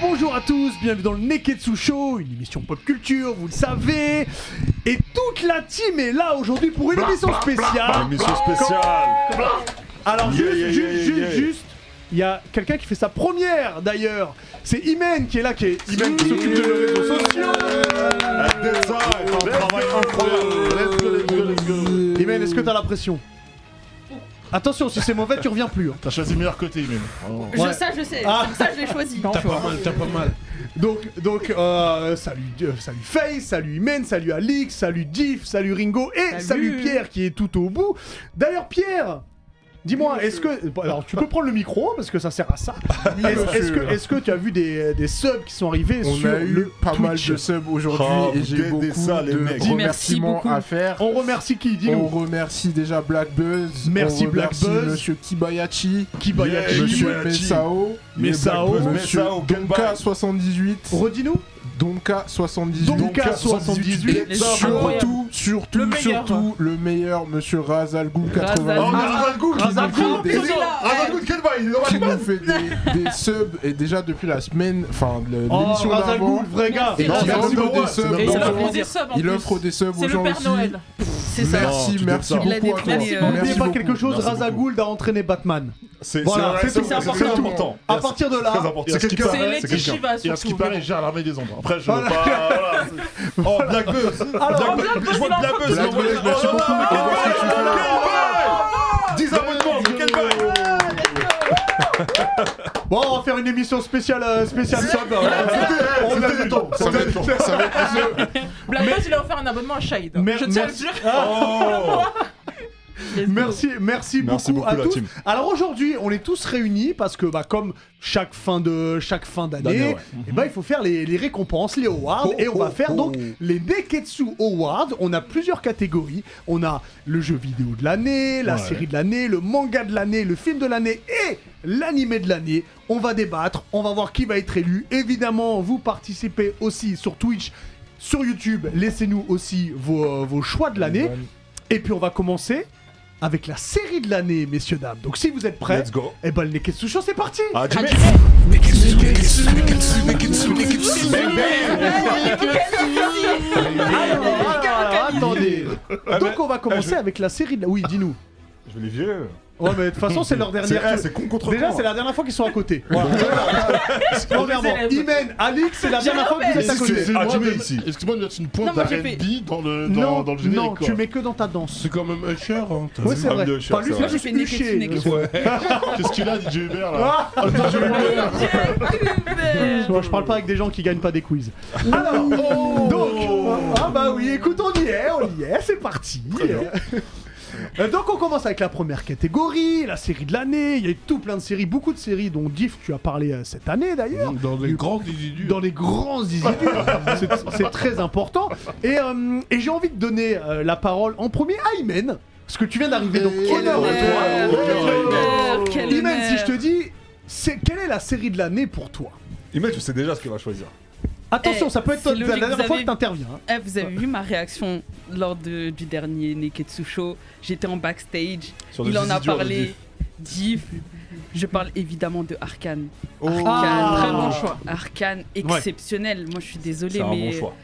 Bonjour à tous, bienvenue dans le Neketsu Show, une émission pop culture, vous le savez. Et toute la team est là aujourd'hui pour une émission spéciale. Émission spéciale. Alors juste, il y a quelqu'un qui fait sa première d'ailleurs. C'est Imen qui est là, Imen qui s'occupe de nos réseaux sociaux. Elle fait un travail incroyable. Let's go. Imen, est-ce que t'as la pression? Attention, si c'est mauvais, tu reviens plus. Hein. T'as choisi le meilleur côté, Imen. Oh. Je sais, c'est pour ça que je l'ai choisi. T'as pas mal. Donc salut Faye, salut Imen, salut Alix, salut Diff, salut Ringo et salut Pierre qui est tout au bout. D'ailleurs Pierre, dis-moi, est-ce que... Alors tu peux prendre le micro parce que ça sert à ça. Est-ce que tu as vu des subs qui sont arrivés sur On a eu pas mal de subs aujourd'hui et j'ai beaucoup de remerciements à faire. On remercie qui? Dis-nous. On remercie déjà Black Buzz. Merci Black Buzz. Monsieur Kibayachi. Monsieur Mesao. Monsieur Donka78. Redis-nous. Donka78. Donka78. Et surtout, le meilleur, monsieur Razalgoul 80. Razalgoul, quel bail, qui nous fait des subs et déjà depuis la semaine, enfin l'émission d'avant. Vrai gars. Et il offre des subs aux gens aussi. C'est le Père Noël. C'est ça. Merci beaucoup à toi. N'oubliez pas quelque chose, Razalgoul a entraîné Batman. Voilà, c'est très important. À partir de là, c'est les Shiva et à ce qui paraît, il gère l'armée des ombres. Après, je veux Voilà. pas. Oh, Black Buzz. Je vois Black Buzz. Merci beaucoup. 10 abonnements, quel bail. Bon, on va faire une émission spéciale sub. On a du temps. Ça va être Black Buzz, il a offert un abonnement à Shade. Je tiens à le dire. Merci beaucoup à tous. Alors aujourd'hui, on est tous réunis parce que comme chaque fin d'année, il faut faire les récompenses, les awards, et on va faire donc les Neketsu Awards. On a plusieurs catégories. On a le jeu vidéo de l'année, la série de l'année, le manga de l'année, le film de l'année et l'animé de l'année. On va débattre, on va voir qui va être élu. Évidemment, vous participez aussi sur Twitch, sur YouTube. Laissez-nous aussi vos choix de l'année. Et puis on va commencer avec la série de l'année, messieurs, dames. Donc si vous êtes prêts, Let's go. Et le Neketsu Show, c'est parti. Attendez. Donc on va commencer avec la série de l'année. Oui, dis-nous. Je veux les vieux. Ouais, mais de toute façon, c'est leur dernière. C'est con contre Déjà, con. c'est la dernière fois qu'ils sont à côté. Premièrement, Imen, Alix, c'est la dernière fois que vous êtes à côté. Ici. Excuse-moi de mettre une pointe Non, moi, j'ai d'R&B dans le générique. Non, tu mets que dans ta danse. C'est quand même Usher. Ouais, c'est vrai. Enfin, lui, Moi, c'est j'ai juste fait Neketsu. Qu'est-ce qu'il a, DJ Hubert là? Moi, je parle pas avec des gens qui gagnent pas des quiz. Alors, donc, oui, écoute, on y est, c'est parti. Donc on commence avec la première catégorie, la série de l'année. Il y a eu tout plein de séries, beaucoup de séries dont Diff tu as parlé cette année d'ailleurs. Dans les grands désidus. Dans les grands désidus, c'est très important. Et j'ai envie de donner la parole en premier à Imen, parce que tu viens d'arriver, donc honneur à toi. Imen, si je te dis, quelle est la série de l'année pour toi? Imen, je sais déjà ce qu'il va choisir. Attention, ça peut être la dernière fois que t'interviens. Vous avez vu ma réaction lors du dernier Neketsu Show? J'étais en backstage, il en a parlé. Diff. Je parle évidemment de Arcane. Arcane, très bon choix. Arcane, exceptionnel. Moi, je suis désolé, mais bon choix.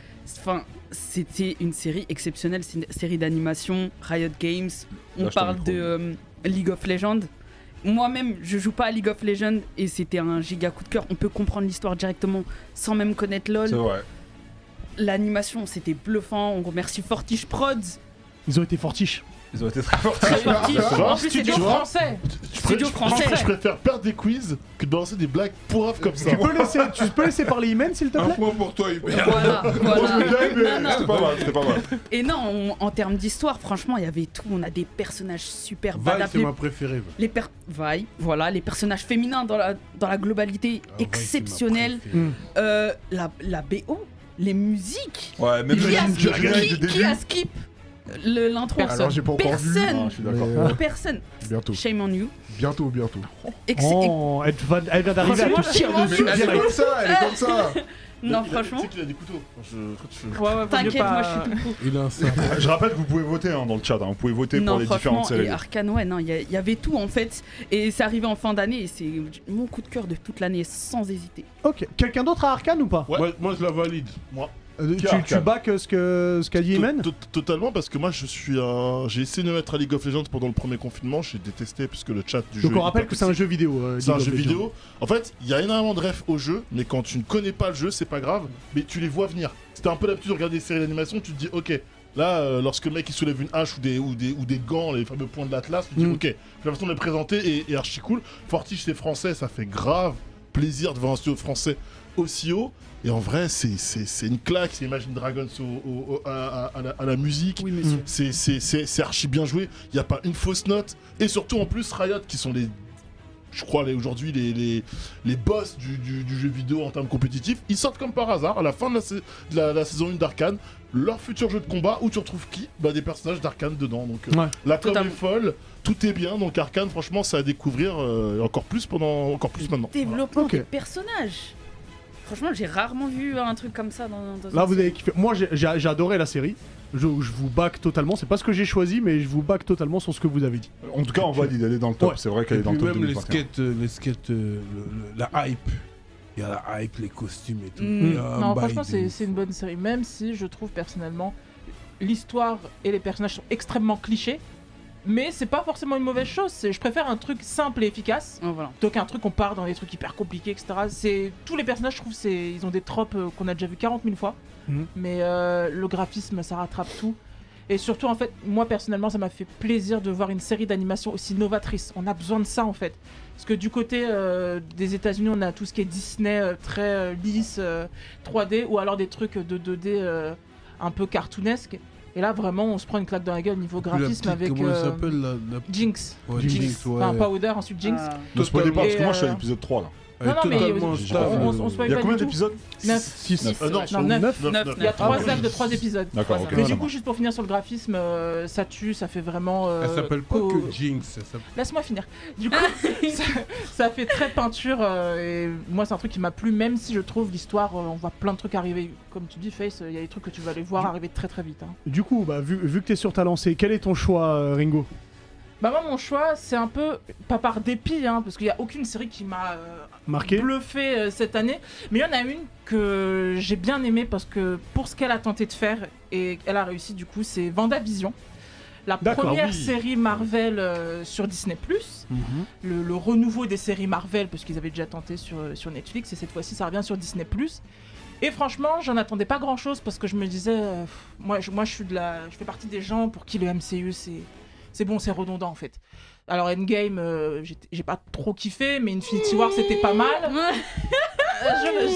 Enfin, c'était une série exceptionnelle. C'est une série d'animation, Riot Games. On parle de League of Legends. Moi-même, je joue pas à League of Legends et c'était un giga coup de cœur. On peut comprendre l'histoire directement sans même connaître LoL. C'est vrai. L'animation, c'était bluffant. On remercie Fortiche Prods. Ils ont été fortiches. Ils ont été très forts. En plus, c'est du français. Studio français. Je préfère perdre des quiz que de lancer des blagues pourraves comme ça. Tu peux laisser parler Imen, s'il te plaît? Un point pour toi, Hubert. Voilà. C'était pas mal. Et non, en termes d'histoire, franchement, il y avait tout. On a des personnages super Vi, badass. c'est ma préférée. Vi, voilà, les personnages féminins dans la globalité exceptionnelle. La BO, les musiques. Ouais, même Qui a skip L'intro. Alors j'ai pas encore vu. Personne. Je suis d'accord. Mais, Personne. bientôt. Shame on you. Bientôt. Oh, elle vient d'arriver à Franchement, te tirer Shame on dessus you. Elle est direct. comme ça, elle est comme ça. Non, Tu franchement. sais qu'il a des couteaux. T'inquiète, moi je suis tout cool. Il a un sac. Je rappelle que vous pouvez voter dans le chat. Vous pouvez voter Non, pour les différentes franchement, et séries. Arcane, ouais, non, il y avait tout en fait. Et c'est arrivé en fin d'année et c'est mon coup de cœur de toute l'année, sans hésiter. Ok. Quelqu'un d'autre à Arcane ou pas? Ouais. Moi, je la valide. Moi. Tu back ce qu'a dit Imen? Totalement, parce que moi j'ai essayé de me mettre à League of Legends pendant le premier confinement. J'ai détesté puisque le chat du jeu. Donc on est rappelle hyper que c'est un toxique. jeu vidéo. C'est un League of jeu Legends. vidéo. En fait, il y a énormément de refs au jeu, mais quand tu ne connais pas le jeu, c'est pas grave, mais tu les vois venir. C'était un peu l'habitude de regarder des séries d'animation, tu te dis, ok, là, lorsque le mec il soulève une hache ou des gants, les fameux points de l'Atlas, tu te dis, ok, j'ai la façon de les présenter et archi cool. Fortige, c'est français, ça fait grave plaisir de voir un studio français aussi haut. Et en vrai, c'est une claque, c'est Imagine Dragons à la musique. Oui, monsieur. C'est archi bien joué, il n'y a pas une fausse note. Et surtout, en plus, Riot, qui sont je crois aujourd'hui les boss du jeu vidéo en termes compétitifs, ils sortent comme par hasard à la fin de la saison 1 d'Arcane leur futur jeu de combat où tu retrouves qui? Des personnages d'Arcane dedans. Donc la com est folle, tout est bien. Donc Arcane, franchement, c'est à découvrir encore plus maintenant. Développement Ok. des personnages. Franchement, j'ai rarement vu un truc comme ça dans Là, une vous série. avez kiffé. Moi, j'ai adoré la série. Je vous back totalement. C'est pas ce que j'ai choisi, mais je vous back totalement sur ce que vous avez dit. En tout cas, on valide, elle est dans le top. Ouais. C'est vrai qu'elle Et est dans puis le top même les 2021. skates, la hype. Il y a la hype, les costumes et tout. Mm. Il y a un Non, bail franchement, de- c'est une bonne série. Même si je trouve personnellement l'histoire et les personnages sont extrêmement clichés. Mais c'est pas forcément une mauvaise chose. Je préfère un truc simple et efficace Oh, voilà. plutôt qu'un truc on part dans des trucs hyper compliqués, etc. Tous les personnages, je trouve, ils ont des tropes qu'on a déjà vu 40 000 fois. Mhm. Mais le graphisme, ça rattrape tout. Et surtout, en fait, moi personnellement, ça m'a fait plaisir de voir une série d'animation aussi novatrice. On a besoin de ça, en fait. Parce que du côté des États-Unis, on a tout ce qui est Disney très lisse, 3D, ou alors des trucs de 2D un peu cartoonesques. Et là, vraiment, on se prend une claque dans la gueule niveau Puis la graphisme petite, avec comment elle s'appelle la Jinx. Ouais, Jinx. Jinx, ouais. Enfin, Powder, ensuite Jinx. Ah. Ne spoilez pas, parce que Et, moi je suis à l'épisode 3 là. Elle est Non, mais totalement j'ai stable. pas vu. on spoil Il y a pas combien du tout. d'épisodes 9. 6. Non, Non, 9. 9. Il y a 3 ouais. arcs de 3 épisodes. D'accord, ok. Mais ça du coup, marche. juste pour finir sur le graphisme, ça tue, ça fait vraiment. Elle s'appelle pas que Jinx. Elle s'appelle- Laisse-moi finir. Du coup, ça fait très peinture. Et moi, c'est un truc qui m'a plu, même si je trouve l'histoire, on voit plein de trucs arriver. Comme tu dis, Face, il y a des trucs que tu vas aller voir arriver très très vite. Hein. Du coup, vu que t'es sur ta lancée, quel est ton choix, Ringo? Bah, moi, mon choix, c'est un peu, pas par dépit, hein, parce qu'il n'y a aucune série qui m'a Marqué? bluffé cette année. Mais il y en a une que j'ai bien aimée parce que pour ce qu'elle a tenté de faire, et elle a réussi du coup, c'est WandaVision. La D'accord, première oui. série Marvel sur Disney+, le renouveau des séries Marvel, parce qu'ils avaient déjà tenté sur Netflix, et cette fois-ci ça revient sur Disney+. Et franchement, j'en attendais pas grand-chose, parce que je me disais, moi je fais partie des gens pour qui le MCU c'est bon, c'est redondant en fait. Alors Endgame, j'ai pas trop kiffé, mais Infinity War c'était pas mal.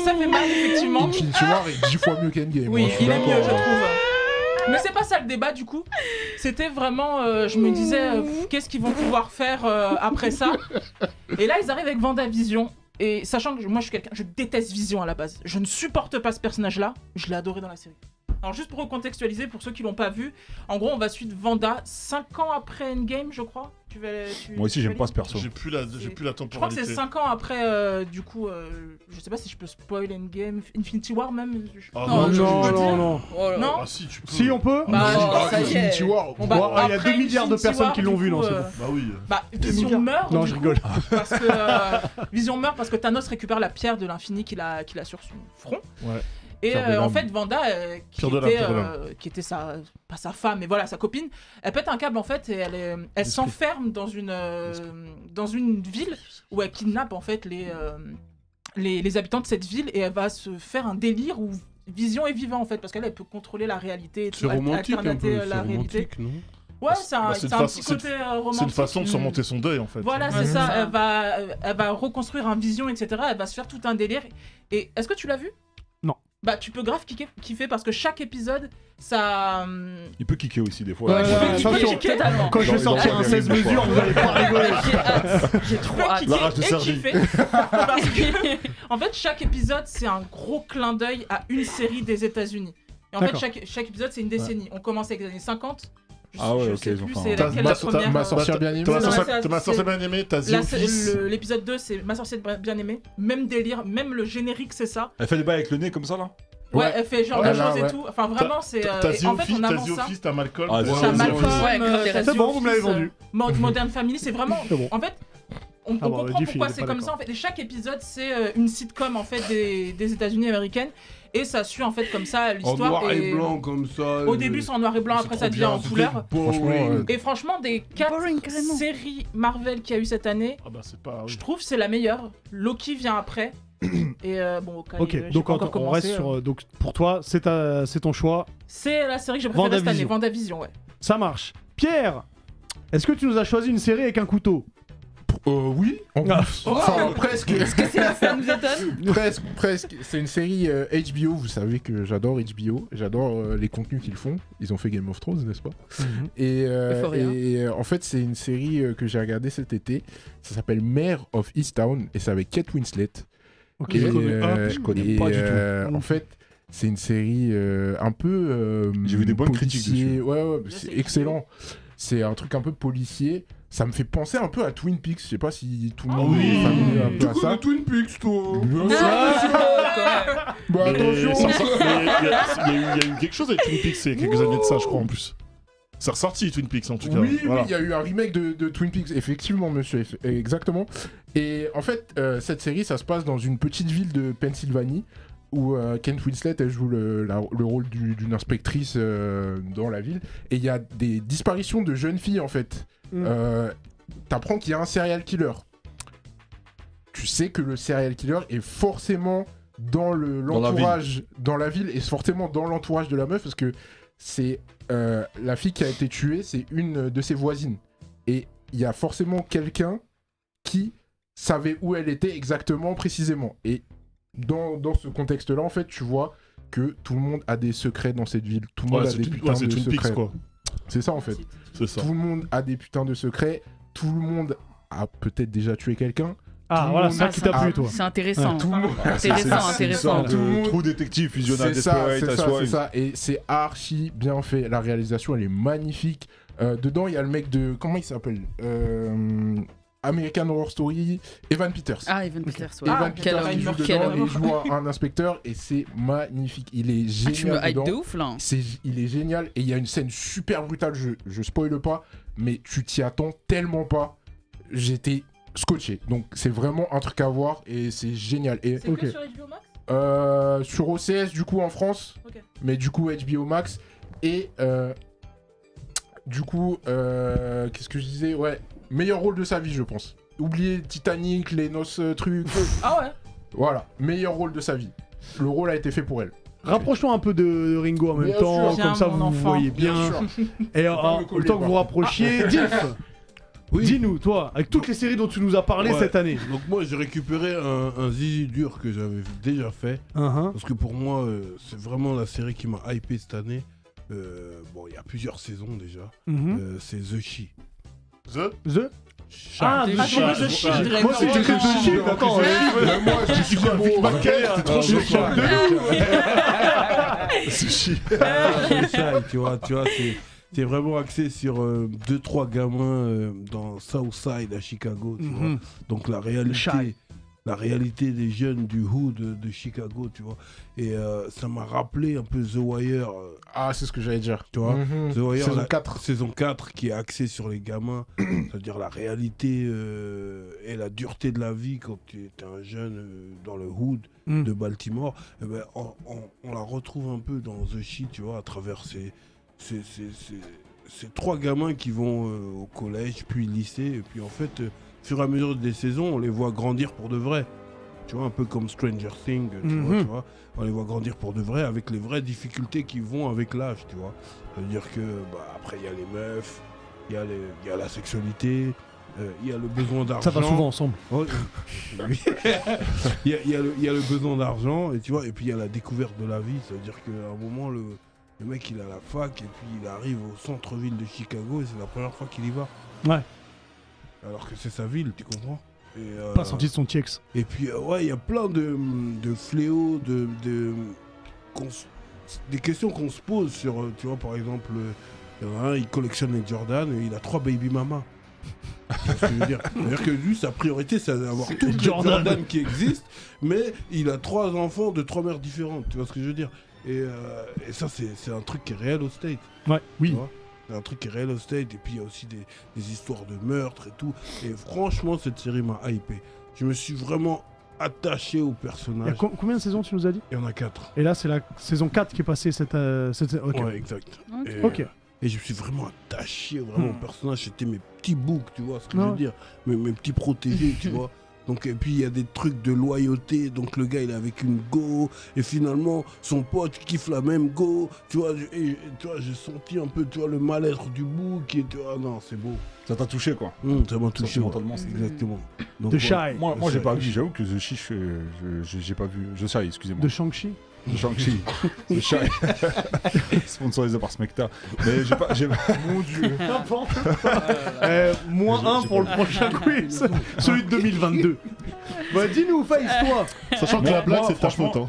Ça fait mal effectivement. Infinity War est 10 fois mieux qu'Endgame. Oui, moi, je suis il est mieux, je d'accord. trouve. Mais c'est pas ça le débat du coup. C'était vraiment, je me disais, qu'est-ce qu'ils vont pouvoir faire après ça. Et là, ils arrivent avec WandaVision. Et sachant que moi, je déteste Vision à la base. Je ne supporte pas ce personnage-là. Je l'ai adoré dans la série. Alors juste pour recontextualiser, pour ceux qui l'ont pas vu, en gros, on va suivre Wanda 5 ans après Endgame, je crois. Moi aussi, j'aime pas ce perso. Je J'ai plus la crois que temporalité. c'est 5 ans après, du coup, je sais pas si je peux spoil Endgame, Infinity War même. Ah Non, je peux non, dire. non, non. Oh là là. Non. Ah si, tu peux. Si, on peut? Bah, ça y est. Infinity War. Bon, Bon, il y a après 2 milliards de Infinity personnes War, qui l'ont du vu, coup, non, c'est bon. Bah oui. Bah, milliards. Vision meurt. Non, du je coup, rigole. Parce que Vision meurt parce que Thanos récupère la pierre de l'infini qu'il a sur son front. Ouais. Et Pierre de en l'âme. fait, Wanda, Pierre de l'âme, qui était pas sa femme, mais voilà, sa copine, elle pète un câble en fait et elle s'enferme dans une ville où elle kidnappe en fait les habitants de cette ville et elle va se faire un délire où Vision est vivant en fait parce qu'elle peut contrôler la réalité, et C'est tout, romantique un alternater peu. la C'est réalité. romantique, non? Ouais, c'est un, Bah, c'est c'est une un façon- petit côté romantique. C'est une façon de surmonter son deuil en fait. Voilà, Ouais, c'est c'est ça. ça. Elle va reconstruire un vision, etc. Elle va se faire tout un délire. Et est-ce que tu l'as vu? Non. Bah, tu peux grave kiffer parce que chaque épisode, ça. Il peut kicker aussi des fois. Ouais, tu peux attention. kiffer Totalement. Quand je vais Il sortir en un revient 16 une mesures, fois. vous allez pas rigoler. J'ai hâte. J'ai trop hâte. La rage de et Sergi. kiffer. Parce que, en fait, chaque épisode, c'est un gros clin d'œil à une série des États-Unis. Et en fait, D'accord. chaque épisode, c'est une décennie. On commence avec les années 50, Ah ouais, je ok, sais ils ont plus fait c'est un- laquelle la première. Ma sorcière bien aimée. T'as Non, ma sorcière bien aimée, t'as The Là, Office. l'épisode 2, c'est Ma sorcière bien aimée. Même délire, même le générique, c'est ça. Elle fait des bails avec le nez comme ça là. Ouais, elle fait genre Ouais, de là, choses ouais. et tout. Enfin, vraiment, c'est. T'as The En fait, on avance ça. Office, t'as Malcolm. Ah, t'as- ouais, T'as ouais, Malcolm, ouais, grave, t'as c'est The bon, vous me l'avez Office, vendu. Modern Family, c'est vraiment. C'est bon. En fait, on Ah bah, comprend Diff, il pourquoi est c'est pas comme d'accord. ça. En fait, et chaque épisode, c'est une sitcom en fait des États-Unis américaines. Et ça suit en fait comme ça En l'histoire. noir et blanc comme ça. Au début, c'est en noir et blanc, c'est après trop ça devient bien, en c'était couleur. boring. Et franchement, des 4 Boring, carrément. séries Marvel qu'il y a eu cette année, Ah bah c'est pas. je trouve que c'est la meilleure. Loki vient après. Et bon, Hawkeye, Ok, j'ai donc pas encore on reste commencé, sur. Donc pour toi, c'est ton choix. C'est la série que j'ai préférée cette année, Vendavision. Vendavision, ouais. Ça marche. Pierre, est-ce que tu nous as choisi une série avec un couteau? Oui, en Ah. plus. Enfin, presque. Ça nous étonne. Presque. C'est une série HBO. Vous savez que j'adore HBO. J'adore les contenus qu'ils font. Ils ont fait Game of Thrones, n'est-ce pas? Et, Euphoria. en fait, c'est une série que j'ai regardée cet été. Ça s'appelle Mare of Easttown et c'est avec Kate Winslet. Ok. Et, je connais pas du tout. En fait, c'est une série un peu. J'ai vu des bonnes critiques policier. dessus. Ouais, Là, c'est c'est excellent. C'est un truc un peu policier. Ça me fait penser un peu à Twin Peaks. Je sais pas si tout le Ah monde oui. est familier un peu Tu à ça. connais Twin Peaks, toi? Bien sûr. Bah Mais attention. ça ressort- mais il y a eu quelque chose avec Twin Peaks il y a quelques années de ça, je crois en plus. C'est ressorti Twin Peaks en tout cas. Oui, Voilà. oui, il y a eu un remake de Twin Peaks, effectivement, monsieur, exactement. Et en fait, cette série, ça se passe dans une petite ville de Pennsylvanie où Kate Winslet, elle joue le rôle d'une inspectrice dans la ville. Et il y a des disparitions de jeunes filles, en fait. T'apprends qu'il y a un serial killer. Tu sais que le serial killer est forcément dans l'entourage, dans la ville, et forcément dans l'entourage de la meuf, parce que c'est la fille qui a été tuée, c'est une de ses voisines. Et il y a forcément quelqu'un qui savait où elle était exactement, précisément. Et dans ce contexte-là, en fait, tu vois que tout le monde a des secrets dans cette ville. Tout le monde Ouais, a c'est des Twin putains de Twin secrets. Peaks quoi. C'est ça, en fait. C'est ça. Tout le monde a des putains de secrets. Tout le monde a peut-être déjà tué quelqu'un. Ah Tout voilà, le ça monde qui t'a a- plu, toi. C'est intéressant. Tout le monde. Intéressant. Tout le monde- Trou détective fusionné à C'est ça, Desperate c'est ça, c'est Housewives. ça. Et c'est archi bien fait. La réalisation, elle est magnifique. Dedans, il y a le mec de... Comment il s'appelle American Horror Story, Evan Peters. Ah, Evan Peters, ouais. Evan Quel Peters qui joue homme. quel dedans homme. et il joue un inspecteur et c'est magnifique. Il est Ah, tu me génial hype de dedans. ouf là. Il est génial et il y a une scène super brutale, je spoile pas, mais tu t'y attends tellement pas. J'étais scotché. Donc c'est vraiment un truc à voir et c'est génial. Et C'est que sur HBO Max sur OCS du coup en France, Ok. mais du coup HBO Max et du coup qu'est-ce que je disais, ouais, meilleur rôle de sa vie je pense. Oubliez Titanic, les noces trucs, Ah ouais. voilà, meilleur rôle de sa vie. Le rôle a été fait pour elle. Rapproche-toi un peu de Ringo en même Bien temps, sûr. comme ça Tiens, vous mon vous enfant. voyez bien. sûr. Et pas me en coller, temps que vous par rapprochiez, Diff, Oui. dis-nous, toi, avec toutes les séries dont tu nous as parlé Ouais. cette année. Donc moi j'ai récupéré un zizi dur que j'avais déjà fait. Parce que pour moi c'est vraiment la série qui m'a hypé cette année. Bon il y a plusieurs saisons déjà. C'est The She. The Ah, The The She. Ah, The She, je dirais Moi aussi j'ai cru The She, attends. Moi, je suis quoi, Big Mackay, t'es trop je chaud, suis quoi. de Sushi. tu vois, c'est vraiment axé sur 2-3 gamins dans Southside à Chicago, tu vois. Donc la réalité des jeunes du hood de Chicago, tu vois. Et ça m'a rappelé un peu The Wire, Ah, c'est ce que j'allais dire. tu vois. The Wire, Saison 4. Saison 4 qui est axée sur les gamins, c'est-à-dire la réalité et la dureté de la vie quand tu es un jeune dans le hood de Baltimore. Eh ben, on la retrouve un peu dans The She, tu vois, à travers ces 3 gamins qui vont au collège, puis lycée, et puis en fait, au fur et à mesure des saisons, on les voit grandir pour de vrai. Tu vois, un peu comme Stranger Things, tu vois, on les voit grandir pour de vrai avec les vraies difficultés qui vont avec l'âge, tu vois. C'est-à-dire que, après, il y a les meufs, il y a la sexualité, il y a le besoin d'argent. Ça va souvent ensemble. Ouais. Oui. il y a le besoin d'argent, et tu vois, et puis il y a la découverte de la vie, c'est-à-dire qu'à un moment, le mec il est à la fac, et puis il arrive au centre-ville de Chicago, et c'est la première fois qu'il y va. Ouais. Alors que c'est sa ville, tu comprends? Et, Pas sorti de son TX. et puis, ouais, il y a plein de fléaux, des questions qu'on se pose sur, tu vois, par exemple, Il y en a un, il collectionne les Jordan et il a 3 baby mamas. Tu vois ce que je veux dire? C'est-à-dire que lui, sa priorité, c'est d'avoir toutes les Jordan qui existent, mais il a 3 enfants de 3 mères différentes. Tu vois ce que je veux dire? Et ça, c'est un truc qui est réel au State. Ouais, oui. C'est un truc qui est réel au State. Et puis, il y a aussi des histoires de meurtres et tout. Et franchement, cette série m'a hypé. Je me suis vraiment attaché au Il y a personnage. combien de saisons tu nous as dit? Il y en a 4. Et là, c'est la saison 4 qui est passée cette. Ok. Ouais, exact. Ok. Et, Ok. et je me suis vraiment attaché vraiment au personnage. C'était mes petits boucs, tu vois ce que je veux dire. Mes petits protégés, tu vois. Donc, et puis il y a des trucs de loyauté. Donc le gars il est avec une go. Et finalement son pote kiffe la même go. Tu vois, tu vois, j'ai senti un peu, tu vois, le mal-être du bouc. Et tu vois, non, c'est beau. Ça t'a touché quoi. Ça m'a touché. Sentimentalement, c'est Exactement. Donc, De Shy. Moi j'ai pas vu, j'avoue que The Chiche, j'ai pas vu. The Shy, excusez-moi. De Shang-Chi. De Shang-Chi. The Shy. Sponsorisé par Smecta. Mais j'ai pas. Mon dieu. Moins 1 pour le prochain quiz. Celui de 2022. Bah, dis-nous, Face, toi. Sachant que la blague, c'est ta faute. Hein.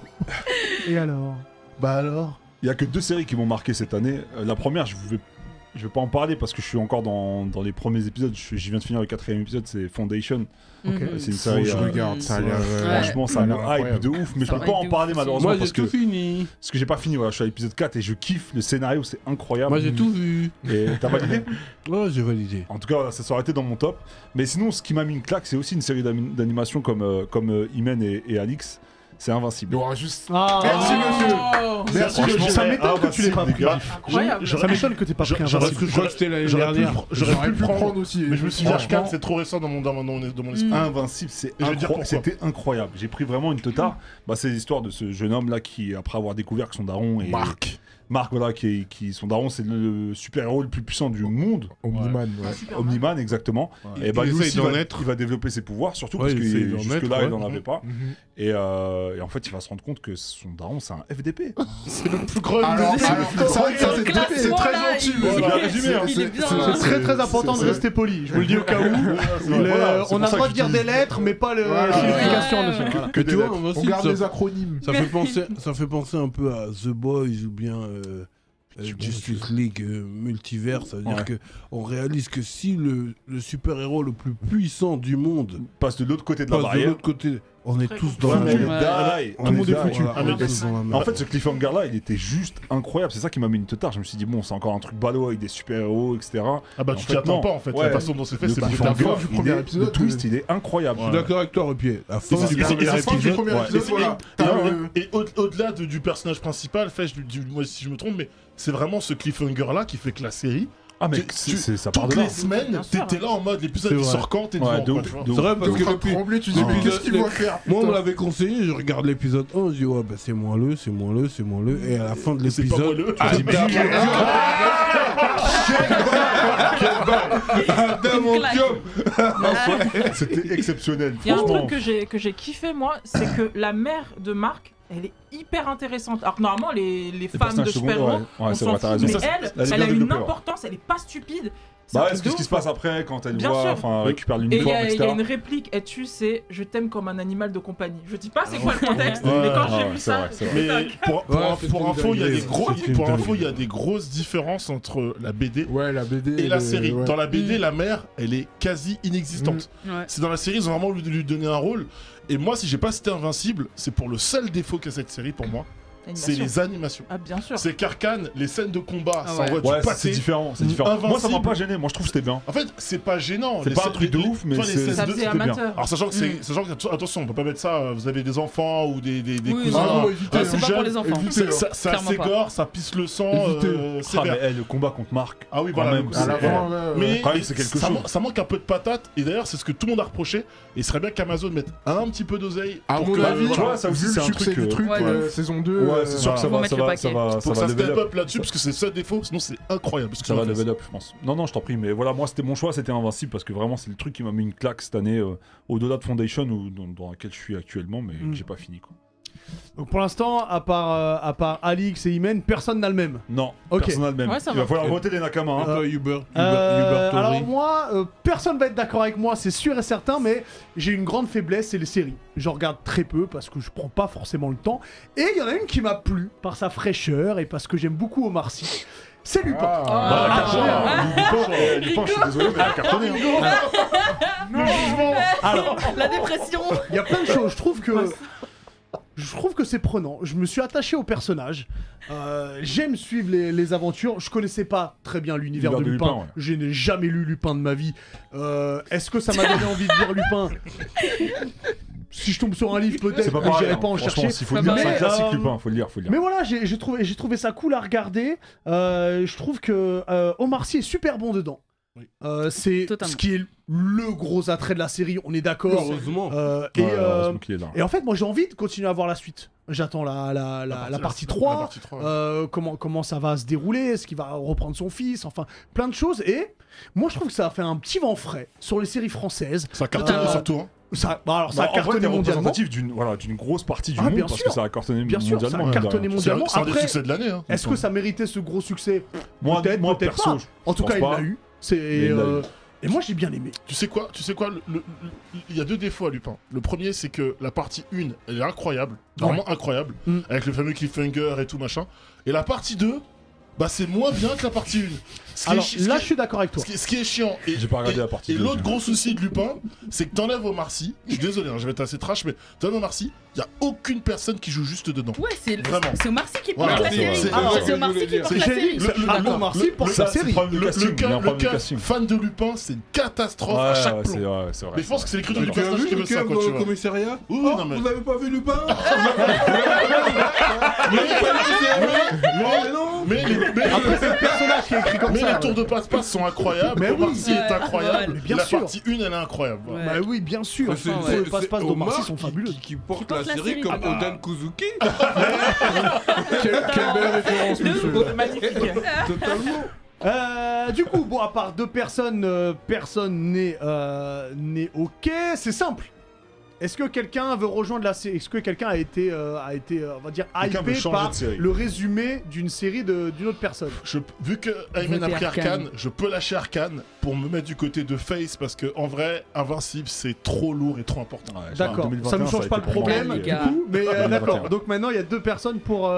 Et alors? Bah alors? Il y a que 2 séries qui m'ont marqué cette année. La première, je vais pas en parler parce que je suis encore dans les premiers épisodes. Je viens de finir le 4e épisode, c'est Foundation. Ok. C'est une série. Je regarde, ça a l'air. Franchement, ça me hype de ouf, mais je Ça peux pas hype en de parler ouf. malheureusement moi parce j'ai que tout fini. j'ai pas fini. Voilà, je suis à l'épisode 4 et je kiffe le scénario, c'est incroyable. Moi j'ai tout vu. Et t'as validé? Ouais, j'ai validé. En tout cas, ça aurait été dans mon top. Mais sinon, ce qui m'a mis une claque, c'est aussi une série d'animation comme Imen et Alix. C'est Invincible. Juste. Ah, Merci, monsieur. Oh, Merci, Franchement, monsieur. Ça m'étonne que tu l'aies pas Invincible, pris. les gars. incroyable. Ça m'étonne que t'aies pas pris un J'aurais Invincible. Je crois que c'était l'année J'aurais pu dernière. j'aurais pu le prendre. prendre aussi. Mais je me suis dit, Franchement- Arcane, c'est trop récent dans mon esprit. Invincible, c'est Et je vais dire pourquoi. c'était incroyable. J'ai pris vraiment une teutard. Bah, c'est l'histoire de ce jeune homme là qui, après avoir découvert que son daron est Marc, voilà, qui son daron, c'est le super-héros le plus puissant du monde. Omniman, ouais. Omniman, exactement. Et bah, Il lui essaye aussi, d'en être. il va développer ses pouvoirs, surtout Ouais, parce il que essaye d'en jusque-là, être, il n'en ouais. avait pas. Mhm. Et en fait, il va se rendre compte que son daron, c'est un FDP. C'est le plus grand Alors, MDC. ça, c'est classement, très là, gentil, il- mais c'est il bien est- résumé. hein. il est bien. C'est très très important de c'est- rester poli. Je vous le dis au cas où. Voilà, c'est On pour a le ça droit que de dire des lettres, mais pas la Voilà. signification dessus. Voilà. Que tu vois, lettres. moi On aussi, garde les acronymes. ça fait penser un peu à The Boys ou bien Justice League multivers. Ça veut dire Ouais. que on réalise que si le super-héros le plus puissant du monde Passe de l'autre côté de la passe de barrière. l'autre côté, on est Très tous compliqué. dans la Ouais, merde. die. On est die. foutus. Ah, mais On est tous dans la merde. En fait, ce cliffhanger là, il était juste incroyable. C'est ça qui m'a mis une teutard. Je me suis dit, bon, c'est encore un truc ballot avec des super-héros, etc. Ah bah En tu fait, t'y attends non. pas en fait. Ouais. La façon dont c'est fait, Le c'est cliffhanger, brutal. du il premier est- épisode, le twist, il est incroyable. Je suis d'accord avec toi, Rupier. La fin c'est- du c'est- premier c'est- La fin du épisode. premier ouais. épisode, voilà. T'as, Et au-delà du personnage principal, moi si je me trompe, mais c'est vraiment ce cliffhanger là qui fait que la série, Ah, mais Tu- ça part de toutes là. les semaines, Bien sûr, t'étais là en mode l'épisode C'est il vrai. sort quand t'es Ouais, devant, de quoi, ouf, tu vois. de ouf. C'est vrai t'es parce en que train de depuis. trembler, tu dis, mais qu'est-ce qu'il va faire? Moi, on me putain l'avait conseillé, je regarde l'épisode 1, je dis, ouais, bah c'est moins le, c'est moins le, c'est moins le. Et à la fin de C'est pas l'épisode. moelleux. C'était exceptionnel. Il y a un Franchement. truc que j'ai kiffé, moi, c'est que la mère de Marc, elle est hyper intéressante. Alors que normalement, les femmes personnages de super-héros, secondaires, ouais, on c'est s'en vrai, t'as fout. raison. Mais Ça, elle, elle est elle bien a une développée, ouais. importance, elle est pas stupide. C'est un Bah ouais, truc qu'est-ce de qui se ouf. passe après quand elle Bien voit, sûr. enfin, récupère Et il y, l'uniforme, a etc. une réplique, et tu sais, je t'aime comme un animal de compagnie. Je dis pas c'est quoi le contexte, Ouais, mais quand ouais, j'ai ouais, vu c'est ça, vrai, c'est Mais toc. pour info, il y a des gros, C'est une pour info, dinguerie. il y a des grosses différences entre la BD Ouais, la BD. et la série. ouais. Dans la BD, la mère, elle est quasi inexistante. Ouais. C'est dans la série, ils ont vraiment voulu lui donner un rôle. Et moi, si j'ai pas cité Invincible, c'est pour le seul défaut qu'a cette série pour moi, c'est Animation. les animations. Ah, bien sûr. C'est qu'Arcane, les scènes de combat, Ah ça ouais. envoie du Ouais, c'est pâté. différent, c'est différent. Moi, ça m'a Invincible. pas gêné. Moi, je trouve que c'était bien. En fait, c'est pas gênant. C'est Les pas un scènes- truc de les- ouf, mais tu vois, les c'est- scènes Ça de- faisait c'était bien. amateur. Alors sachant que attention, on peut pas mettre ça, vous avez des enfants ou des Oui, cousins. Ah non, non, évitez, Ah, c'est plus pas pour jeune, les enfants. évitez. Ça Clairement s'égore, ça pisse le sang, Évitez. Ah, sévère. mais le combat contre Marc. Ah oui, quand voilà. même, le- À la c'est- fin, ouais, Mais Quand même, c'est quelque ça, chose. ça manque un peu de patate, et d'ailleurs, c'est ce que tout le monde a reproché. Et il serait bien qu'Amazon mette un petit peu d'oseille À pour mon que. avis, tu vois, ça aussi, vu c'est le un succès truc, du truc, ouais, de saison 2. Ouais, c'est sûr que ça Faut va, mettre ça le va, paquet. ça va, ça Pour que va ça level step up. up là-dessus, parce que c'est le seul défaut, sinon c'est incroyable. Parce que Ça va sinon, level up, je pense. Non, je t'en prie, mais voilà, moi, c'était mon choix, c'était Invincible, parce que vraiment, c'est le truc qui m'a mis une claque cette année, au-delà de Foundation, dans laquelle je suis actuellement, mais que j'ai pas fini, quoi. Donc pour l'instant, à part Alix et Imen, personne n'a le même. Non, Ok. personne n'a le même. Ouais, ça Il va va. falloir voter les Nakama. Hein. Toi, Uber Alors Tori. moi, personne va être d'accord avec moi, c'est sûr et certain, mais j'ai une grande faiblesse, c'est les séries. J'en regarde très peu parce que je prends pas forcément le temps. Et il y en a une qui m'a plu par sa fraîcheur et parce que j'aime beaucoup Omar Sy. C'est Lupin. Bah, Lupin, je suis désolé, mais il a cartonné. Hein. Le jugement. Alors, La dépression. il y a plein de choses. Je trouve que c'est prenant. Je me suis attaché au personnage. J'aime suivre les aventures. Je connaissais pas très bien l'univers de Lupin. Ouais. Je n'ai jamais lu Lupin de ma vie. Est-ce que ça m'a donné envie de lire Lupin? Si je tombe sur un livre, peut-être C'est pas que pareil. j'irai pas en Franchement, chercher. s'il faut le lire, c'est un Mais, classique Lupin, faut le lire. Mais voilà, j'ai trouvé ça cool à regarder. Je trouve que Omar Sy est super bon dedans. Oui. C'est Totalement. ce qui est le gros attrait de la série, on est d'accord. Heureusement. Heureusement qu'il est là. Et en fait, moi j'ai envie de continuer à voir la suite. J'attends la partie 3. La partie 3. Comment ça va se dérouler, est-ce qu'il va reprendre son fils, enfin plein de choses. Et moi je trouve que ça a fait un petit vent frais sur les séries françaises. Ça cartonne surtout. Hein. Ça a En vrai, cartonné t'es mondialement. représentatif d'une grosse partie du Ah, monde bien parce sûr. que ça a cartonné Bien sûr, ça mondialement. a cartonné mine de rien. mondialement. C'est un des Après, succès de l'année. Hein. est-ce que ça méritait ce gros succès? Moi, Peut-être perso, pas. En tout pense cas, il pas. l'a eu. Il l'a eu. Et moi j'ai bien aimé. Tu sais quoi il y a deux défauts à Lupin. Le premier, c'est que la partie 1, elle est incroyable. Vraiment incroyable. Mm. Avec le fameux cliffhanger et tout machin. Et la partie 2, bah c'est moins bien que la partie 1. Alors là, je suis d'accord avec toi. Ce qui est chiant. Et, J'ai pas regardé la partie Et 2, l'autre j'ai- gros souci de Lupin, c'est que t'enlèves Omar Sy. Je suis désolé, hein, je vais être assez trash, mais t'enlèves Omar Sy, y a aucune personne qui joue juste dedans. Ouais, c'est Vraiment. Omar Sy qui porte Voilà, la c'est- série. c'est- C'est Omar Sy qui porte la J'ai série. dit, Le- Omar Sy porte le- sa le- série. problème de casting, il y a un problème de cas casting. fan de Lupin, c'est une catastrophe à chaque Ouais, plomb. c'est vrai, c'est vrai. Mais je pense que c'est l'écriture du Tu as personnage vu qui le veut ça, cœur quoi, dans tu le vois. commissariat Oui, Oh, non, mais- vous avez pas vu Lupin Après, c'est le personnage qui est écrit comme Mais ça. les tours de passe-passe sont incroyables. Mais Omar oui. Sy est incroyable. Mais bien la sûr. partie 1, elle est incroyable. Ouais. Bah oui, bien sûr. C'est- Enfin, Les ouais. tours de passe-passe d'Omar Sy sont Omar fabuleux. qui porte Qui la porte la série série. comme Ah bah. Odan Kuzuki. Quelle belle référence, monsieur. Magnifique. Totalement. Du coup, bon, à part deux personnes, personne n'est ok. C'est simple. Est-ce que quelqu'un veut rejoindre la série? Est-ce que quelqu'un a été, on va dire, Quelqu'un veut hypé changer par de série. le résumé d'une série d'une autre personne? Vu que Ayman a Votez pris Arcane. Arcane, je peux lâcher Arcane pour me mettre du côté de Face parce que en vrai, Invincible c'est trop lourd et trop important. Ouais, D'accord, 2021, ça ne a change été pas le pour moi, problème les du gars. coup, mais 2021. d'accord. Donc maintenant il y a deux personnes pour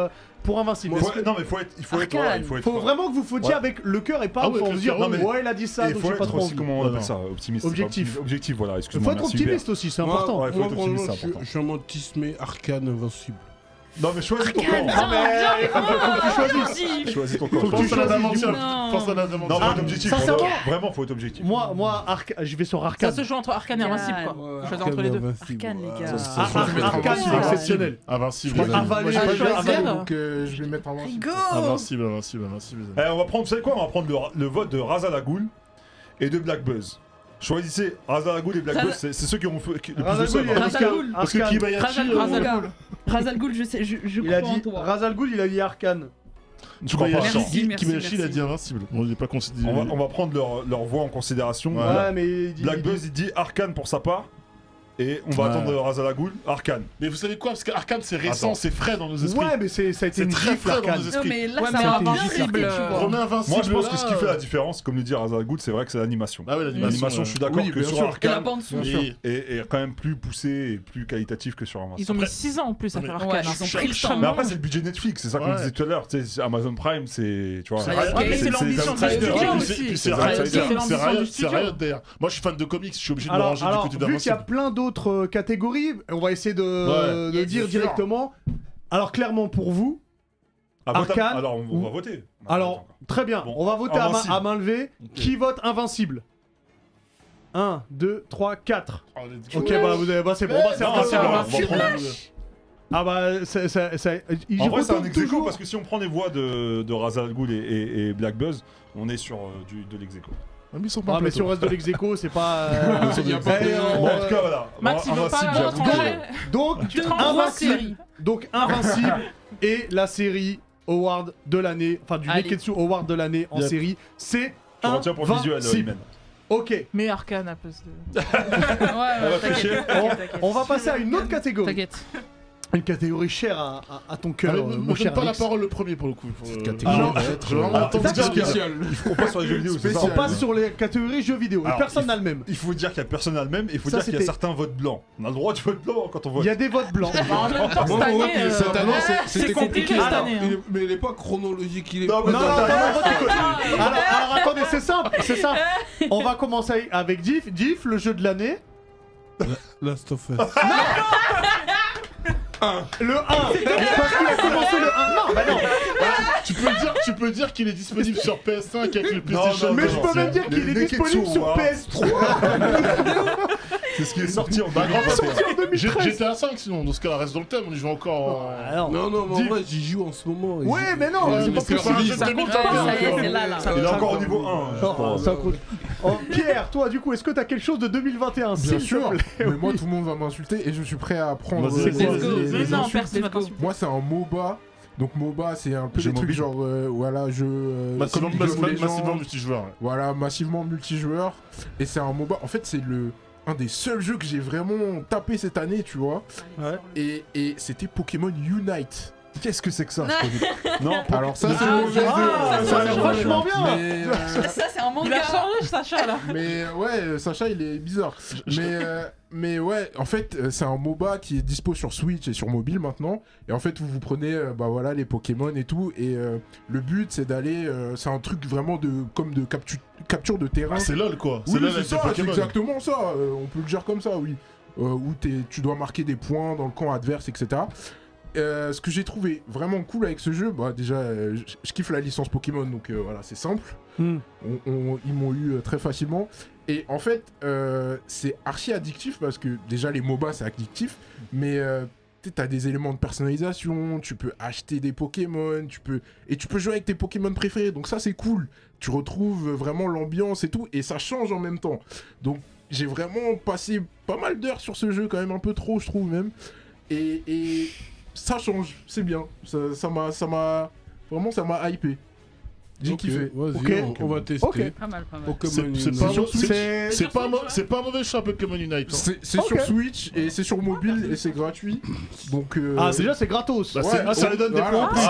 Invincible. Faut- Est-ce que- Non, mais il faut être. Arcane. Faut vraiment que vous fautiez Ouais. avec le cœur et pas Ah ouais, en avec le dire cœur, non mais ouais, ouais il a dit ça Il donc faut j'ai pas être trop aussi, envie. comment on Non, appelle non. ça, optimiste. Objectif. Objectif, voilà, Il excuse-moi. faut être merci, optimiste aussi, c'est important. Ouais, faut être optimiste, c'est je important. suis un mentisme Arcane Invincible. Non, mais choisis ton camp. Non mais faut que tu choisisses. Choisis ton camp. Faut que tu Pense à la choisisses, dimension. Non. Pense à la Non, dimension. faut être objectif. sincèrement, Vraiment, faut être objectif. Moi je vais sur Ça Arcane. se joue entre Arcane et Invincible, quoi. Choisir entre les deux. Arcane, les gars. Ça, Arcane c'est exceptionnel. Invincible. Je crois les amis. qu'Avalé, J'ai pas je vais vu avaler. Arcane, donc je vais mettre Invincible. Go Invincible, les amis. On va prendre, vous savez quoi? On va prendre le vote de Ra's al Ghul et de Black Buzz. Choisissez Ra's al Ghul et Black Ra's- Buzz, c'est ceux qui ont fait le plus de Razal ça. Ghul, il a Ra's dit al Ghul. Parce que Arcane. Kibayashi, Razal Ghul. Razal Ghul, je sais, je Il a crois en dit toi. Razal Ghul, il a dit Arcane. Tu crois pas? Merci, merci, Kibayashi, il a merci. dit Invincible. Bon, il est pas considéré. On va prendre leur voix en considération. Ouais. Ouais mais il dit- Black il dit- Buzz, il dit Arcane pour sa part. Et on va Ouais. attendre Ra's al Ghul, Arcane. Mais vous savez quoi? Parce qu'Arcane c'est récent, Attends. c'est frais dans nos esprits. Ouais mais ça a été C'est une très gifle frais dans Arcane. nos Non, esprits. mais là, Ouais, ça mais va bien Invincible, risqué, tu vois. Remets Invincible. Moi, je pense que là, ce qui fait la différence, comme le dit Ra's al Ghul, c'est vrai que c'est l'animation. Ah ouais, L'animation, je suis d'accord Oui, que bien sur sûr. Et la Arcane bande son. Et- est quand même plus poussé et plus qualitatif que sur Invincible. Ils ont mis Après- 6 ans en plus à faire Ouais, Arcane. ils ont pris le temps. Mais après, c'est le budget Netflix, c'est ça qu'on Ouais. disait tout à l'heure. Tu sais, Amazon Prime, c'est. Tu vois. Ouais, Riot- mais c'est l'ambition des outsiders. du studio Et puis aussi. c'est C'est Riot, l'outsider. c'est l'ambition Riot, du c'est studio. Riot derrière. Moi, je suis fan de comics, je suis obligé de me Alors, ranger du côté vu qu'il y a d'Invincible. plein d'autres catégories, on va essayer de Ouais. dire Bien sûr. directement. Alors clairement pour vous, Ah, vote- Arcane Alors, on va ou- voter. alors très bien, Bon, on va voter Invincible. à main levée. Qui vote Invincible? 1, 2, 3, 4. Oh, let's go. Ok, bah c'est bon, bah c'est Non, Invincible. c'est bon, alors. on va prendre- Ah bah, il En vrai, c'est un retourne ex aequo toujours. parce que si on prend les voix de Ra's al Ghul et Black Buzz, on est sur de l'ex aequo. Ah, mais ils sont pas Ah mais si on plateau. reste de l'ex-écho, c'est pas... Il y a pas Eh, de- Bon, en tout cas, voilà. Max, il veut Invincible, pas j'avoue trancher. que- Donc, Tu te rends compte, série. Invincible et la série Award de l'année, enfin du Allez. Neketsu Award de l'année en Yep. série, c'est Je retiens pour le visuel, Invincible. Imen. Ok, Mais Arcane à place de. Ouais, t'inquiète. on va passer à une autre catégorie. T'inquiète. Une catégorie chère à ton cœur, Moi, mon je cher donne pas la Alex. parole le premier pour le coup. Cette catégorie va être spécial. On passe sur les jeux vidéo, c'est ça. On passe sur les catégories jeux vidéo. Et Alors, personne n'a le même. Il faut dire qu'il y a personne n'a le même, et il faut Ça, dire qu'il y a c'était- certains votes blancs. On a le droit du vote blanc quand on vote. Il y a des votes blancs. En même temps, cette année, cette année, c'est compliqué cette Alors, année. hein. Mais il est pas chronologique, il est Non, pas. mais Non, non, attends, attends, attends, attends. Alors, attendez, c'est simple. On va commencer avec Diff. Diff, le jeu de l'année. Last of Us. Le 1. Parce qu'il a commencé le 1. Non, bah non. Tu peux dire qu'il est disponible sur PS5 avec le PlayStation. Mais je peux même dire qu'il est disponible sur PS3. C'est ce qui est sorti en Bah, grand en 2013. GTA 5 sinon, dans ce cas-là, reste dans le thème, on y joue encore. Alors, Non, non, mais en Dis- vrai, j'y joue en ce moment. Ouais, mais non, Ouais, c'est mais pas c'est possible. pas un jeu de Ça compte 2021. pas, Ça y est, c'est là. Il est encore au niveau 1. Oh, ça coûte. Oh, Pierre, toi, du coup, est-ce que t'as quelque chose de 2021 Bien s'il te sûr, plaît mais moi tout le monde va m'insulter et je suis prêt à prendre Vas-y, les- let's go. les Non, insultes. personne va t'insulter. Moi c'est un MOBA, donc MOBA c'est un peu Jeu des trucs mobile. genre voilà jeu Massivement comme League of Legends, massivement multijoueur. Ouais. voilà massivement multijoueur et c'est un MOBA. En fait c'est un des seuls jeux que j'ai vraiment tapé cette année, tu vois. Et c'était Pokémon Unite. Qu'est-ce que c'est que ça? Non, Alors ça c'est le mauvais jeu. ça a l'air vachement bien. Mais, Ça, c'est un Il manga. a changé, Sacha, là. mais ouais, Sacha il est bizarre. Mais ouais, en fait, c'est un MOBA qui est dispo sur Switch et sur mobile maintenant. Et en fait, vous prenez bah voilà les Pokémon et tout. Et le but c'est d'aller, c'est un truc vraiment comme de capture de terrain. Ah, c'est LOL quoi. Oui, C'est LOL c'est avec des ça, c'est Pokémon. exactement ça. On peut le dire comme ça, oui. Où tu dois marquer des points dans le camp adverse, etc. Ce que j'ai trouvé vraiment cool avec ce jeu, bah déjà, je kiffe la licence Pokémon, donc voilà, c'est simple. Hmm. Ils m'ont eu très facilement. Et en fait, c'est archi addictif parce que déjà les MOBA c'est addictif, mais t'as des éléments de personnalisation, tu peux acheter des Pokémon, tu peux jouer avec tes Pokémon préférés, donc ça c'est cool. Tu retrouves vraiment l'ambiance et tout, et ça change en même temps. Donc j'ai vraiment passé pas mal d'heures sur ce jeu, quand même un peu trop, je trouve même. Et ça change, c'est bien. Ça m'a hypé. J'ai kiffé. Vas-y, Ok. on va tester. Ok. Pas mal, pas mal. Pokémon C'est Unite. pas, Sur Switch. c'est pas un mauvais choix Pokémon Unite. Hein. C'est Ok. sur Switch et c'est sur mobile et c'est gratuit. Donc Ah, déjà, c'est gratos. Bah, ouais, ça lui donne des voilà. points en plus.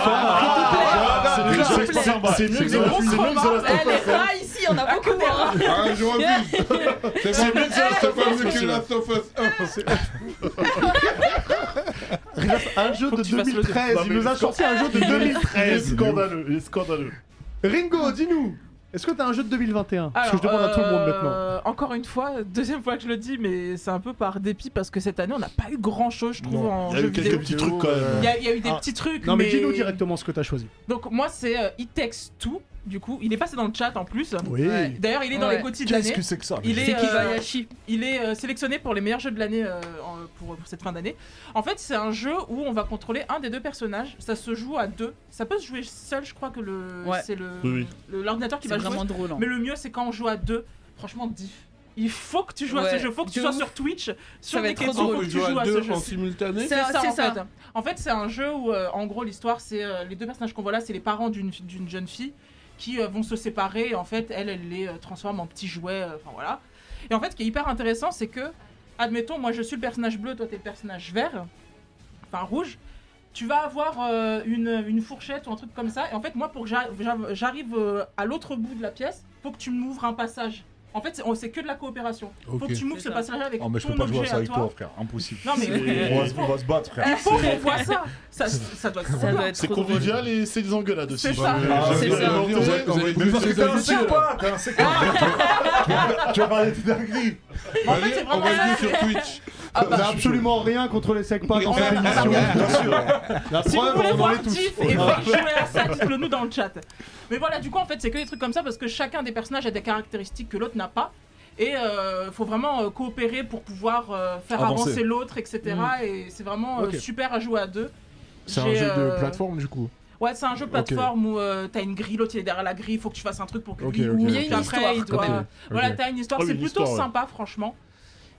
C'est mieux que The Last Elle est of Us. là, ici, on a beaucoup. hein. Ah, je refuse. C'est mieux que The pas Last of mieux Us, que celui-là. Last of Us 1. Un jeu Faut de que tu fasses le 2013. Non, Il mais nous a il sorti un jeu de Il est 2013. scandaleux. Il est scandaleux. Ringo, dis-nous. Est-ce que t'as un jeu de 2021? Parce que je demande à tout le monde maintenant. Encore une fois, deuxième fois que je le dis, mais c'est un peu par dépit parce que cette année on n'a pas eu grand chose, je trouve, Non. en Il y a jeu eu quelques vidéo. petits trucs quand même. Il y a eu des Ah. petits trucs, Non, mais dis-nous directement ce que t'as choisi. Donc moi c'est It Takes Two, du coup, il est passé dans le chat en plus. Oui. Ouais. D'ailleurs il est dans Ouais. les GOTY de Qu'est-ce l'année. que c'est que ça? Il est, C'est Kibayashi. Il est sélectionné pour les meilleurs jeux de l'année pour cette fin d'année. En fait, c'est un jeu où on va contrôler un des deux personnages. Ça se joue à deux. Ça peut se jouer seul, je crois que Ouais. c'est Oui. l'ordinateur qui C'est va jouer. vraiment drôle. hein. Mais le mieux, c'est quand on joue à deux. Franchement, diff. Il faut que tu joues à ce Ouais, jeu. Il faut que tu de sois ouf. sur Twitch, sur va être Neketsu, trop faut drôle. que On tu joue joues à à ce deux jeu. en simultané. C'est C'est ça, c'est en ça. fait. En fait, c'est un jeu où, en gros, l'histoire, c'est les deux personnages qu'on voit là, c'est les parents d'une jeune fille qui vont se séparer. Et en fait, elle les transforme en petits jouets. Enfin voilà. Et en fait, ce qui est hyper intéressant, c'est que, admettons, moi je suis le personnage bleu, toi t'es le personnage vert, enfin rouge. Tu vas avoir une fourchette ou un truc comme ça. Et en fait, moi, pour que j'arrive à l'autre bout de la pièce, faut que tu m'ouvres un passage. En fait, c'est que de la coopération. Faut Ok. que tu m'ouvres C'est ce ça. passage avec Oh, mais je ton peux pas jouer à objet ça à avec toi. toi, frère. Impossible. Non, mais On va se battre, frère. il faut qu'on voit ça. Ça doit être trop Ça bien. doit être C'est trop drôle. convivial et c'est des engueulades aussi. C'est ça. C'est ça. Mais parce que t'es un secpa! T'es un secpa! Tu vas parler de dinguerie! En fait, c'est On vraiment va ça. jouer sur Twitch. Ah On bah, a absolument rien contre les secpas dans On cette a- émission. Bien sûr. La Si vous preuve, voulez on en voir est tous. Diff et faire jouer à ça, dites-le nous dans le chat. Mais voilà, du coup, en fait, c'est que des trucs comme ça parce que chacun des personnages a des caractéristiques que l'autre n'a pas. Et faut vraiment coopérer pour pouvoir faire Avancer. avancer l'autre, etc. Et c'est vraiment Ok. super à jouer à deux. c'est un J'ai, jeu de plateforme du coup. Ouais, c'est un jeu plateforme où t'as une grille, l'autre il est derrière la grille, il faut que tu fasses un truc pour que Ok, lui ok, ouvre. ok. Il y a une Puis après, il histoire, doit. quand même. Voilà, Ok. t'as une histoire, Oh, c'est une plutôt histoire, ouais. sympa, franchement.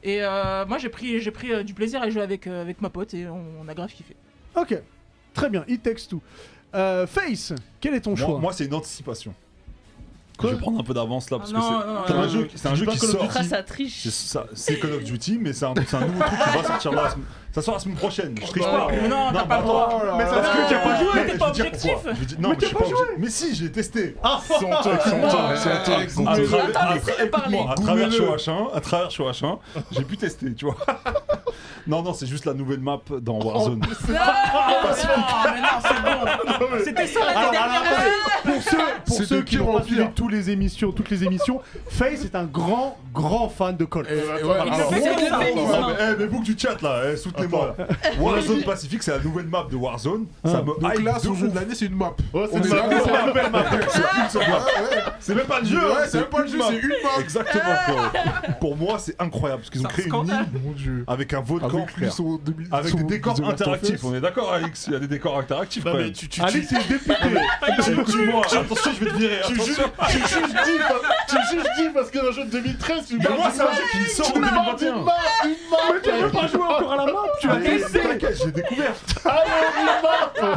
Et moi j'ai pris du plaisir à jouer avec ma pote et on a grave kiffé. Ok, très bien. It Takes Two. Face, quel est ton choix? Moi, c'est une anticipation. Je vais prendre un peu d'avance là parce que Non, c'est un jeu qui sort. Ah, ça triche. C'est Call of Duty, mais c'est un nouveau truc qui va sortir là. Ça sort la semaine prochaine. Je triche pas. Mais non, t'as pas le droit. Mais ça veut dire que tu as pas joué. T'es pas objectif. Non, mais je suis pas joué. Mais si, j'ai testé. Ah, C'est honteux. Attends, laissez-le parler. À travers Show H1, j'ai pu tester, tu vois. Non, c'est juste la nouvelle map dans Warzone. Non, mais non, c'est bon. C'était ça l'année dernière. Pour ceux qui n'ont pas suivi toutes les émissions, FaZe est un grand fan de Call. Mais vous que tu chattes là, soutenez-moi. Warzone Pacific, c'est la nouvelle map de Warzone. Ça me Donc hype là, de son jeu ouf. de l'année, c'est une map. C'est la nouvelle map. C'est même pas le jeu. Ouais, c'est même pas le jeu, c'est une map. Exactement, frérot. Pour moi, c'est incroyable parce qu'ils ont créé une île Mon dieu. avec un volcan, frère. Avec des décors interactifs. On est d'accord, Alix? Il y a des décors interactifs quand même. Allez, c'est le député. Tue-moi. Attention, je vais te virer. Tu juges dit parce que dans le jeu de 2013, tu Mais moi, c'est un jeu qui sort en 2021. Mais tu n'as pas joué encore à la map. Tu l'as testé. T'inquiète, j'ai découvert.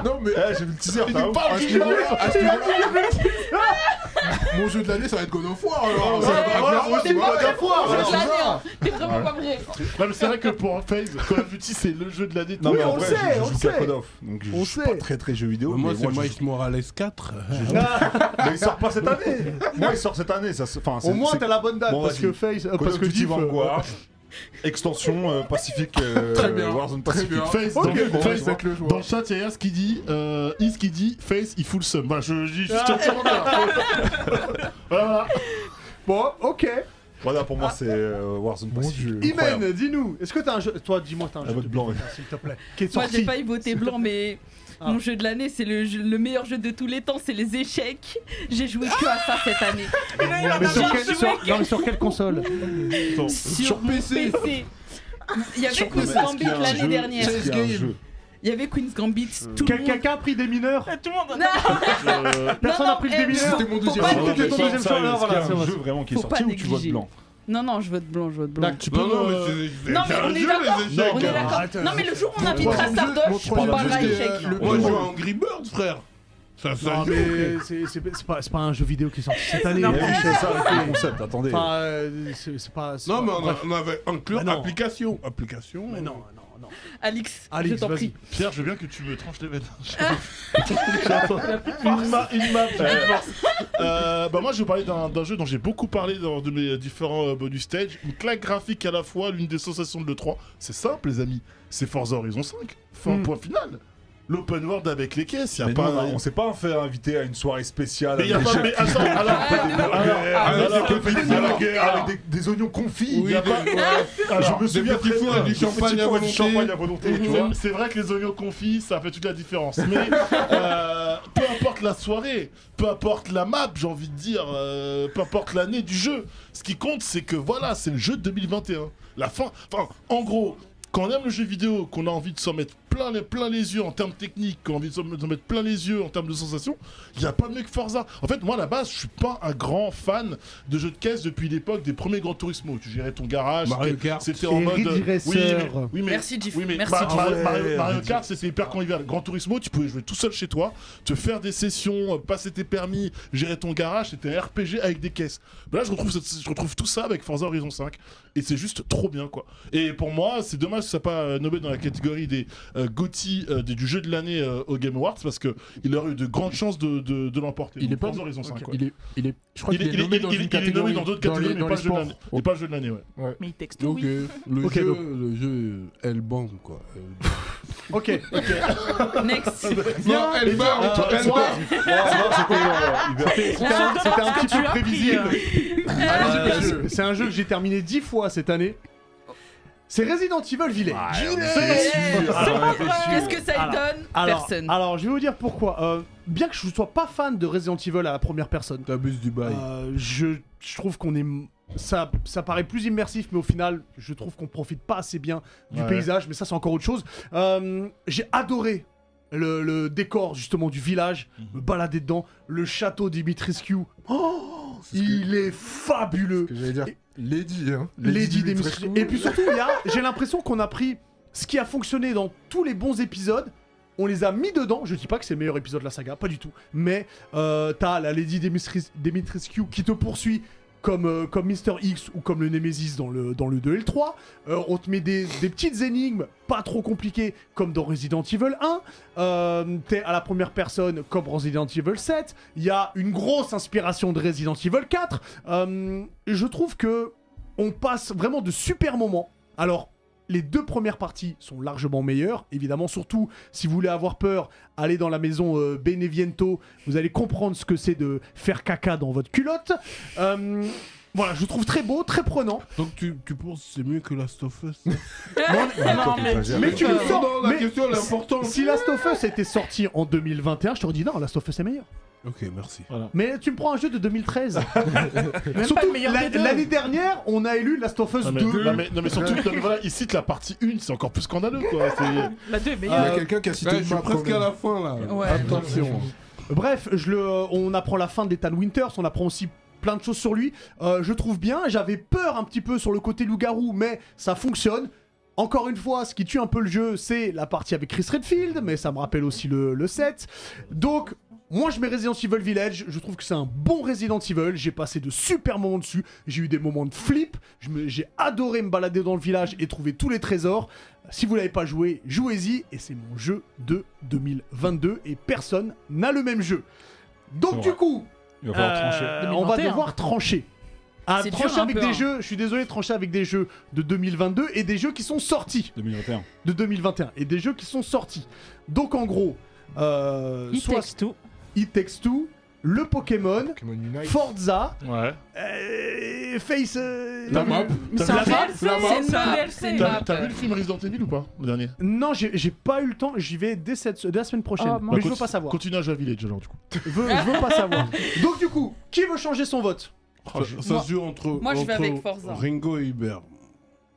Non, mais J'ai vu le teaser. Il t'as nous ouf. parle à ce du jeu. niveau-là, mon jeu de l'année, ça va être God of War alors. Ça va être Voilà, Ragnarok, c'est God pas of la War, fois. voilà, C'est c'est l'année, ça. hein. T'es vraiment pas vrai. Non, mais c'est vrai que pour FaZe, Call of Duty, c'est le jeu de l'année. Non, mais Oui, en on vrai, sait, je on joue qu'à sait. Call of. Donc, je On suis sait. pas très jeu vidéo. Moi, c'est je Miles Morales 4. Mais il sort pas cette année. Moi, il sort cette année. Au moins, t'as la bonne date Bon, parce vas-y. que FaZe, Call parce of que Duty Diff. Vanguard. Extension Pacific. Très bien. Warzone Très Pacific. bien. FaZe, Ok, donc, bon, FaZe, c'est avec le joueur. dans le chat, il y a Is qui dit FaZe, il fout le seum. Bah, je dis juste en commentaire. Voilà. Bon, ok. Voilà, pour moi, c'est Warzone Pacific. Incroyable. Imen, dis-nous, est-ce que t'as un jeu. Toi, dis-moi, t'as un jeu vote de blanc, blanc, s'il te plaît. Qui est Moi, j'ai sorti. pas voté blanc, mais mon jeu de l'année, c'est le meilleur jeu de tous les temps, c'est les échecs. J'ai joué que à ça cette année. Mais sur quelle console? Sur mon PC. Il y avait Queen's Gambit l'année dernière. Il y avait Queen's Gambit, tout le monde. Quelqu'un a pris des mineurs? Tout le monde. Non, Personne n'a pris des mineurs? C'était mon deuxième pas choix. C'était ton deuxième choix, alors voilà, c'est un vrai. jeu vraiment qui est Faut pas sorti ou tu votes négliger. blanc? non, je vote blanc, Tu peux Non, non, mais c'est Non, mais on est d'accord. On est d'accord. Arrête. Non, mais le jour où on invitera troisième jeu, Sardoche, mon on troisième parlera jeu, échec. Moi, je joue à Angry Birds, frère. Ça Non, joue. mais c'est pas un jeu vidéo qui est sorti cette année. Non, Oui, c'est ça le concept, attendez. Enfin, c'est pas. Non, mais bref. on avait inclus Mais non. application. Mais non. Alix, je Alix, t'en vas-y. prie. Pierre, je veux bien que tu me tranches les veines. Une map, j'ai plus de force. Bah moi, je vais vous parler d'un jeu dont j'ai beaucoup parlé dans de mes différents bonus stage. Une claque graphique à la fois, l'une des sensations de l'E3. C'est simple, les amis. C'est Forza Horizon 5. Point final. L'open world avec les caisses, y a Mais pas. non, on s'est pas fait inviter à une soirée spéciale. Mais y a avec pas. des Mais chefs attends, avec des oignons confits. Oui, y a pas- je me souviens petits fours avec du champagne à volonté. champagne à volonté, tu vois. C'est vrai que les oignons confits, ça fait toute la différence. Mais peu importe la soirée, peu importe la map, j'ai envie de dire, peu importe l'année du jeu, ce qui compte, c'est que voilà, c'est le jeu de 2021. La fin, enfin, en gros, quand on aime le jeu vidéo, qu'on a envie de s'en mettre plein les yeux en termes techniques, qu'on a envie de s'en mettre plein les yeux en termes de sensations, il n'y a pas mieux que Forza. En fait, moi, à la base, je suis pas un grand fan de jeux de caisse depuis l'époque des premiers Gran Turismo. Tu gérais ton garage, Mario Kart. c'était en mode... Ridge Racer. oui, mais... Merci, Diff. Oui, mais Merci, Diff. Mario Kart, c'était hyper convivial. Gran Turismo, tu pouvais jouer tout seul chez toi, te faire des sessions, passer tes permis, gérer ton garage, c'était un RPG avec des caisses. Mais là, je retrouve tout ça avec Forza Horizon 5. Et c'est juste trop bien, quoi. Et pour moi, c'est dommage que ça n'a pas nommé dans la catégorie des GOTY du jeu de l'année au Game Awards, parce qu'il aurait eu de grandes chances de l'emporter. Il est pas Forza Horizon 5. Il est, je crois qu'il est nommé dans une Il est catégorie. nommé dans d'autres catégories, mais pas le jeu de l'année. sports. Et pas le jeu de l'année, ouais. Mais il texte Donc, oui. Ok, donc. le jeu, elle bande, quoi. Ok. Next. Non, elle bande, elle bande. C'était un petit peu prévisible. Euh, C'est un jeu que j'ai terminé 10 fois cette année. C'est Resident Evil Village. Qu'est-ce que ça lui donne? Personne. Alors, je vais vous dire pourquoi. Bien que je ne sois pas fan de Resident Evil à la première personne, T'abuses du bail. je trouve qu'on est... Ça paraît plus immersif, mais au final, je trouve qu'on profite pas assez bien du Ouais. paysage, mais ça, c'est encore autre chose. J'ai adoré le décor, justement, du village, me balader dedans, le château Dimitrescu. Oh, il est fabuleux. Ce que j'allais dire, Lady, hein. Lady Dimitrescu. Et puis surtout, j'ai l'impression qu'on a pris ce qui a fonctionné dans tous les bons épisodes on les a mis dedans. Je dis pas que c'est le meilleur épisode de la saga, pas du tout. Mais t'as la Lady Dimitrescu qui te poursuit comme Mr. X ou comme le Nemesis dans le 2 et le 3. On te met des petites énigmes pas trop compliquées comme dans Resident Evil 1. T'es à la première personne comme Resident Evil 7. Il y a une grosse inspiration de Resident Evil 4. Je trouve que on passe vraiment de super moments. Alors, les 2 premières parties sont largement meilleures, évidemment, surtout si vous voulez avoir peur, allez dans la maison Beneviento, vous allez comprendre ce que c'est de faire caca dans votre culotte. Voilà, je trouve très beau, très prenant. Donc tu penses que c'est mieux que Last of Us? Mais tu me sors, la mais question elle est importante. si Last of Us était sorti en 2021, je t'aurais dit non, Last of Us est meilleur. Ok, merci. Voilà. Mais tu me prends un jeu de 2013. Même Surtout pas le meilleur des deux. l'année dernière, on a élu Last of Us Non, 2. mais surtout, non, mais voilà, il cite la partie 1, c'est encore plus scandaleux quoi. La 2 est Il y meilleure. a quelqu'un qui a cité Je suis presque à la fin là. Ouais. Attention. Bref, on apprend la fin d'Ethan Winters, on apprend aussi plein de choses sur lui. Je trouve bien, j'avais peur un petit peu sur le côté loup-garou, mais ça fonctionne. Encore une fois, ce qui tue un peu le jeu, c'est la partie avec Chris Redfield, mais ça me rappelle aussi le 7. Donc, moi je mets Resident Evil Village, je trouve que c'est un bon Resident Evil, j'ai passé de super moments dessus, j'ai eu des moments de flip, j'ai adoré me balader dans le village et trouver tous les trésors. Si vous l'avez pas joué, jouez-y, et c'est mon jeu de 2022, et personne n'a le même jeu. Donc C'est du vrai. coup, Il va falloir trancher. on va 2021. devoir trancher. À C'est trancher dur un avec peu, des hein. jeux, je suis désolé, trancher avec des jeux de 2022 et des jeux qui sont sortis 2021. de 2021 et des jeux qui sont sortis. Donc en gros, It Takes Two. It Takes Two, le Pokémon, Pokémon Unite. Forza, Ouais. Face. La map. Mais c'est un T'as vu- DLC, la map. c'est un C'est DLC. une map. T'as vu le film Resident Evil ou pas? Le dernier? Non, j'ai pas eu le temps. J'y vais dès la semaine prochaine. Oh, mais mince. je veux pas savoir. Continue à jouer à Village alors du coup. Je veux pas savoir. Donc du coup, qui veut changer son vote? Ça se joue entre, moi, je vais entre avec Forza. Ringo et Hubert,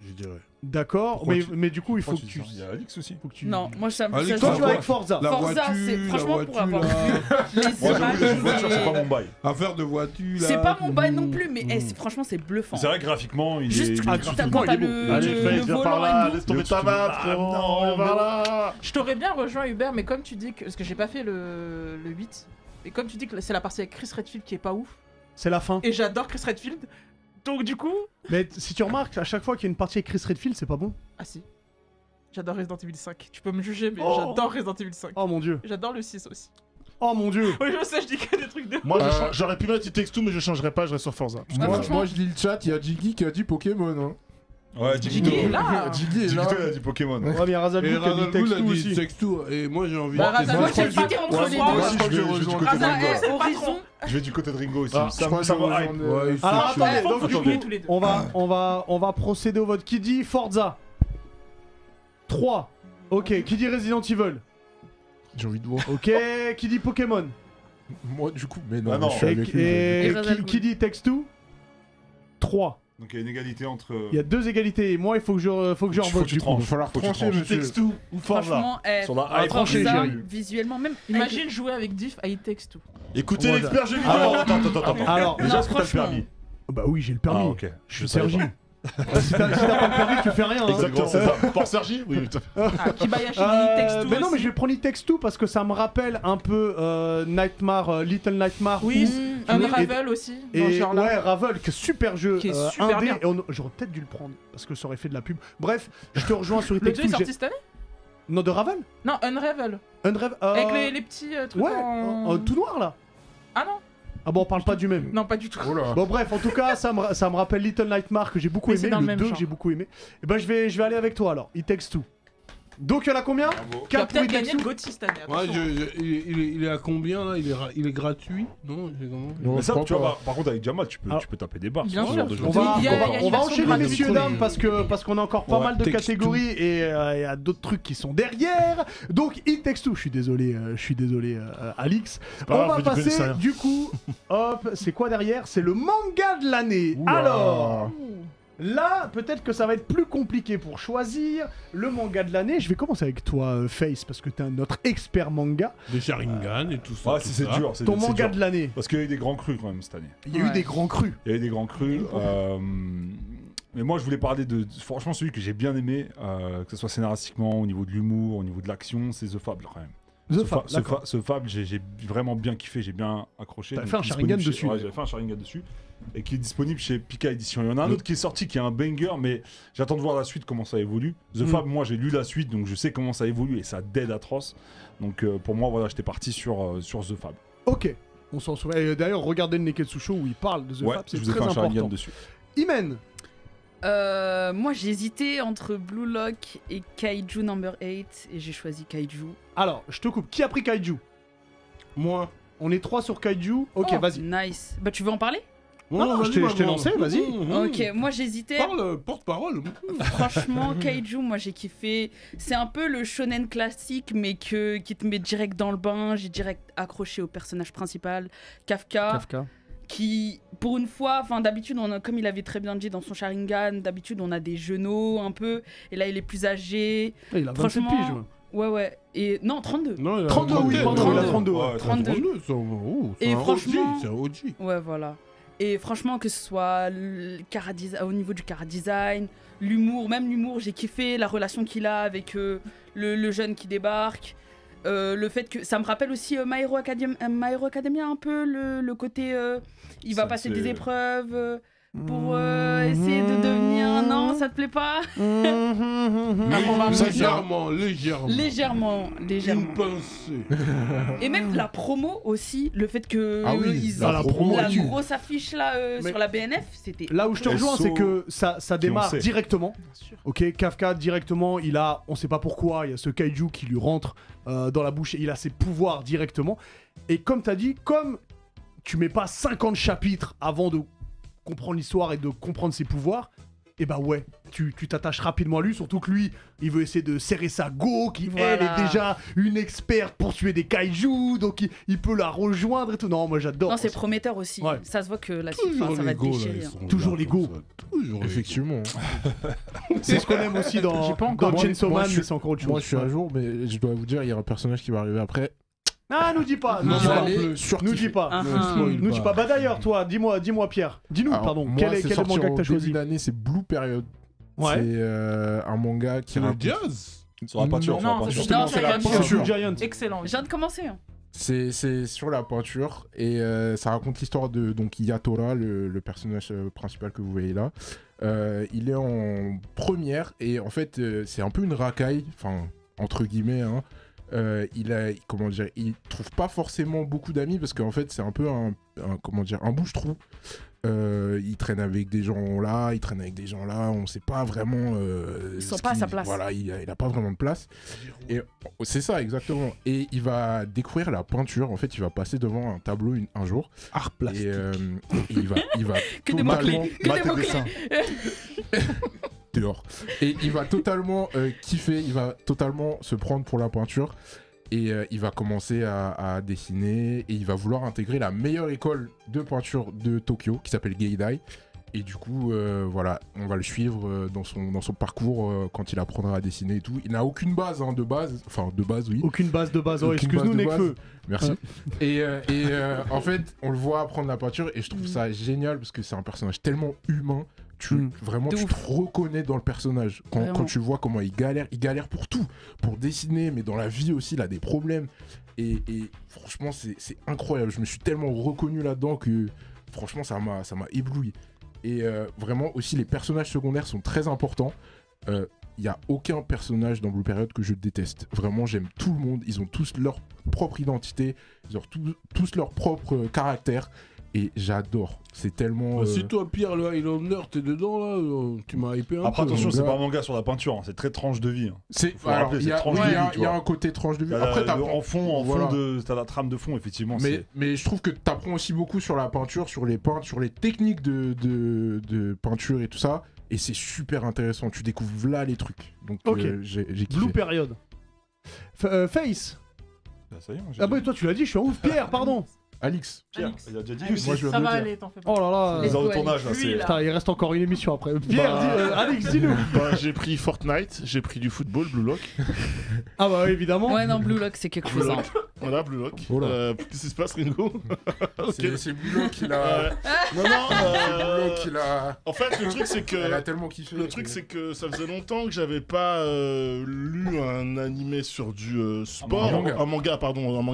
je dirais. D'accord, Pourquoi mais du coup, il faut Pourquoi que tu tu. dis ça Il y a Alix aussi. faut que tu- Non, moi ça Allez, ça Toi, joue tu vas pas. avec Forza. La Forza, voiture, c'est la franchement pour voiture, avoir là. vu les Moi, j'avoue, images, les voitures, c'est pas mon bail. Affaire de voiture là. C'est pas mon bail non plus, mais franchement c'est bluffant. C'est vrai, graphiquement, il Juste est. tu- Ah, t'as- graphiquement, quand t'as il est le, Allez, le Face, viens par volant là, et tout. laisse tomber Le ta truc. map, Ah, frérot. non, Voilà. Je t'aurais bien rejoint Hubert, mais comme tu dis que. Parce que j'ai pas fait le 8. Et comme tu dis que c'est la partie avec Chris Redfield qui est pas ouf. C'est la fin. Et j'adore Chris Redfield. Donc du coup. Mais si tu remarques, à chaque fois qu'il y a une partie avec Chris Redfield, c'est pas bon. Ah si. J'adore Resident Evil 5. Tu peux me juger, mais Oh. j'adore Resident Evil 5. Oh mon dieu. J'adore le 6 aussi. Oh mon dieu. Oui, je sais, je dis que des trucs de. Moi, j'aurais pu mettre It Takes Two, mais je changerais pas, je reste sur Forza. Moi je lis le chat, il y a Jiggy qui a dit Pokémon. Hein. Ouais, Jiggy est là. Jiggy est là. Digito, il a dit Pokémon. Ouais, mais Razalou Et qui a dit Razalou Texte a dit aussi. Takes Two, et moi j'ai envie Bah, de. Razalou, Moi j'ai j'ai hésité entre les Moi deux. aussi, je vais du côté de Ah, Ringo. Horizon. Je vais du côté de Ringo aussi. Ah, Ça crois me que ça me je hype. rejoins, Ouais, il faut Alors que- attendez, Faut donc que du vous coup, jouiez tous les deux. on va procéder au vote. Qui dit Forza 3. Ok, qui dit Resident Evil? J'ai envie de voir. Ok, qui dit Pokémon? Moi du coup, mais non, Ah non. je suis avec lui. Et Razalou. qui dit Text 2? 3. Donc il y a une égalité entre. Il y a 2 égalités et moi il faut que je Faut que revote tu du coup. tranches. Il va falloir Faut que tu trancher, tranches. It monsieur. Takes Two ou Forza. Franchement, Sur la hype, tranché, Forza, chérie. visuellement même. Imagine jouer avec Diff à It Takes Two. Écoutez Moi, l'expert jeu vidéo. Alors- Attends. Alors, Déjà, Non, est-ce que t'as le franchement. permis bah oui, j'ai le permis. Ah, ok. Je suis savais Sergi. pas. Si t'as pas le permis, tu fais rien. hein. Exactement, c'est ça. Pour Sergi? Oui, tout à fait. Ah, Kibayashi dit It Takes Two. Mais non, mais aussi. je vais prendre It Takes Two parce que ça me rappelle un peu Nightmare, Little Nightmare. Oui, ou- Unravel aussi. Dans ce Et genre-là. ouais, Ravel, qui est super jeu, Qui est super indé, bien. et j'aurais peut-être dû le prendre parce que ça aurait fait de la pub. Bref, je te rejoins sur It Le Takes 2 est Two. sorti cette année? Non, de Ravel. Non, Unravel. Unravel. Avec les petits trucs Ouais, en. tout noir là. Ah non? Ah bon, on parle pas du même. Non, pas du tout. Oh là. Bon bref, en tout cas, ça me rappelle Little Nightmare que j'ai beaucoup Mais aimé, c'est dans le le même 2 que genre. j'ai beaucoup aimé. Et ben je vais aller avec toi alors, It Takes Two. Donc il y en a combien Bravo. Il va 4 pour peut-être It Takes gagner Two. le GOTY cette année. Ouais, attention. il est à combien là? Il est gratuit? Non, j'ai comment? Non, Mais je ça, crois tu vois, pas. par contre, avec Jamal, tu Alors- peux taper des barres. Bien sur ce sûr. genre de jeu. On va, Il y a- il y a une on va version enchaîner gratuite. messieurs dames parce qu'on a encore pas Ouais, mal de Takes catégories et il y a d'autres trucs qui sont derrière. Donc It Takes Two, je suis désolé Alix. pas On grave, va vous y connaissez passer rien. du coup, hop, c'est quoi derrière? C'est le manga de l'année. Oula. Alors, là, peut-être que ça va être plus compliqué pour choisir le manga de l'année. Je vais commencer avec toi, Face, parce que t'es notre expert manga. Des Sharingan et tout ça. Ouais, tout c'est ça. dur. c'est Ton c'est manga dur. de l'année. Parce qu'il y a eu des grands crus quand même cette année. Il y a eu Ouais. des grands crus. Il y a eu des grands crus. Mais moi, je voulais parler de franchement celui que j'ai bien aimé, que ce soit scénaristiquement, au niveau de l'humour, au niveau de l'action, c'est The Fable quand même. Ce Fable, j'ai vraiment bien kiffé, j'ai bien accroché. T'as fait un Sharingan dessus. Ouais, j'avais fait un Sharingan dessus. Et qui est disponible chez Pika Edition. Il y en a un autre qui est sorti, qui est un banger, mais j'attends de voir la suite, comment ça évolue. The Fable, moi j'ai lu la suite, donc je sais comment ça évolue et ça dead atroce. Donc pour moi, voilà, j'étais parti sur The Fable. Ok, on s'en souvient. Et d'ailleurs, regardez le Neketsu Show où il parle de The Fable, c'est très important. Dessus. Imen. Moi j'ai hésité entre Blue Lock et Kaiju Number 8 et j'ai choisi Kaiju. Alors, je te coupe. Qui a pris Kaiju? Moi. On est 3 sur Kaiju. Ok, Oh, vas-y. Nice. Bah tu veux en parler? Non, je t'ai lancé, vas-y. Ok, moi j'hésitais. Parle, porte-parole. Franchement, Kaiju, moi j'ai kiffé. C'est un peu le shonen classique, mais qui te met direct dans le bain. J'ai direct accroché au personnage principal, Kafka. Qui, pour une fois, enfin d'habitude, comme il avait très bien dit dans son Sharingan, d'habitude on a des genoux un peu, et là il est plus âgé. Il a 27 piges. Ouais. Et non, 32. Non, il a 32, oui, pardon, il a 32. Ouais, 32. C'est Et un franchement- OG, c'est un OG. Ouais, voilà. Et franchement, que ce soit au niveau du chara-design, l'humour, même l'humour, j'ai kiffé la relation qu'il a avec le jeune qui débarque. Le fait que ça me rappelle aussi My Hero Academia un peu, le côté il va Ça, passer c'est- des épreuves pour essayer de devenir... Non, ça te plaît pas? Légèrement. Une pensée. Et même la promo aussi, le fait que Ah oui, ils la promo, la tu- grosse affiche là Mais- sur la BNF, c'était... Là où je te rejoins, SO, c'est que ça démarre sait. directement. sûr. Ok, Kafka directement, on sait pas pourquoi, il y a ce kaiju qui lui rentre dans la bouche et il a ses pouvoirs directement. Et comme t'as dit, comme tu mets pas 50 chapitres avant de comprendre l'histoire et de comprendre ses pouvoirs, et bah ouais, tu t'attaches rapidement à lui, surtout que lui, il veut essayer de serrer sa go, qui elle Voilà. est déjà une experte pour tuer des kaiju, donc il peut la rejoindre et tout. Non, moi j'adore. Non, c'est prometteur aussi. Ouais. Ça se voit que la suite, Toujours ça va les go, là, déchirer. ils hein. sont Toujours là, les comme go. ça. Toujours les Effectivement. C'est ce qu'on aime aussi dans, J'ai pas encore- dans Chainsaw moi, Man, je mais suis- c'est encore autre chose. Moi, je suis à jour, mais je dois vous dire, il y a un personnage qui va arriver après. Ah, nous dis pas, Non, nous dis ça pas. allait. Nous dis pas. Ah, Ne ah. spoil Nous dis pas. Bah d'ailleurs, toi, dis-moi Pierre. Dis-nous, Alors, pardon. moi, Quel est c'est le sorti manga que en t'as début choisi? d'année, c'est Blue Period. Ouais. C'est un manga qui C'est le raconte- jazz. Sur la peinture, Non, sur la non, peinture. justement, Non, c'est c'est la la peinture. Blue Giant. Excellent. Je viens de commencer. hein. C'est sur la peinture et ça raconte l'histoire de donc Yatora, le personnage principal que vous voyez là. Il est en première et en fait c'est un peu une racaille, enfin entre guillemets. Hein. Il trouve pas forcément beaucoup d'amis parce qu'en fait c'est un peu un bouche-trou. Il traîne avec des gens là, il traîne avec des gens là, on sait pas vraiment. Ils sont ce pas à qu'il- sa place. Voilà, il a pas vraiment de place. Et c'est ça exactement. Et il va découvrir la peinture. En fait, il va passer devant un tableau un jour. Art Et, plastique. et il va Que des totalement mots-clés. Que des mots-clés. dehors. Et il va totalement kiffer, il va totalement se prendre pour la peinture. Et il va commencer à dessiner et il va vouloir intégrer la meilleure école de peinture de Tokyo qui s'appelle Geidai. Et du coup, voilà, on va le suivre dans son parcours quand il apprendra à dessiner et tout. Il n'a aucune base, hein, de base, oui. Aucune base de base. Oh, Aucune excuse-nous, base de Nekfeu. Merci. Et en fait, on le voit apprendre la peinture et je trouve ça génial parce que c'est un personnage tellement humain. Vraiment, De tu ouf. te reconnais dans le personnage. Quand Vraiment. tu vois comment il galère pour tout. Pour dessiner, mais dans la vie aussi, il a des problèmes. Et franchement, c'est incroyable. Je me suis tellement reconnu là-dedans que franchement, ça m'a ébloui. Et vraiment, aussi, les personnages secondaires sont très importants. Il n'y a aucun personnage dans Blue Period que je déteste. Vraiment, j'aime tout le monde. Ils ont tous leur propre identité. Ils ont tous leur propre caractère. Et j'adore. C'est tellement... Si toi, Pierre, le Highlander, t'es dedans là, tu m'as hypé un Après, peu. attention, donc. c'est pas un manga sur la peinture, hein, c'est très tranche de vie. Hein. Faut Alors, il y a tranche de vie, tu il y a vois. un côté tranche de vie. T'as Après, en fond, voilà. t'as la trame de fond, effectivement. Mais je trouve que t'apprends aussi beaucoup sur la peinture, sur les peintres, sur les techniques de peinture et tout ça. Et c'est super intéressant. Tu découvres là les trucs. Donc Ok. j'ai kiffé. Blue Period. Face. Ça y est, moi, j'ai Ah dit. bah toi tu l'as dit, je suis un ouf. Pierre, pardon. Alix. Pierre, Alix. il a déjà dit. Alix, Moi, je viens ça de va le dire. aller, t'en fais pas. Oh là là. Les heures de Ouais. tournage, là, Lui, c'est. là. Putain, il reste encore une émission après. Pierre, Alex, dis-nous. Bah, j'ai pris Fortnite, j'ai pris du football, Blue Lock. Ah bah évidemment. Ouais, non, Blue Lock, c'est quelque chose. hein. Voilà, Blue Lock. Oh là. Qu'est-ce qui se passe, Ringo? C'est Blue Lock qui l'a. Non, Blue Lock qui l'a. en fait, le truc, c'est que... Elle a tellement kiffé. Le truc, c'est que ça faisait longtemps que j'avais pas lu un animé sur du sport. Un manga, pardon,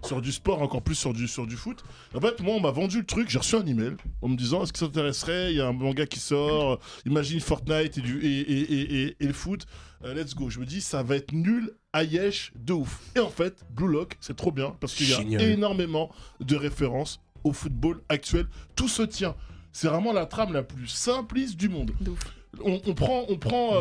sur du sport, encore plus sur du foot. En fait, moi, on m'a vendu le truc, j'ai reçu un email en me disant est-ce que ça t'intéresserait? Il y a un manga qui sort, imagine Fortnite et le foot. Let's go. Je me dis, ça va être nul, Ayesh, de ouf. Et en fait, Blue Lock, c'est trop bien parce qu'il y a énormément de références au football actuel. Tout se tient. C'est vraiment la trame la plus simpliste du monde. On prend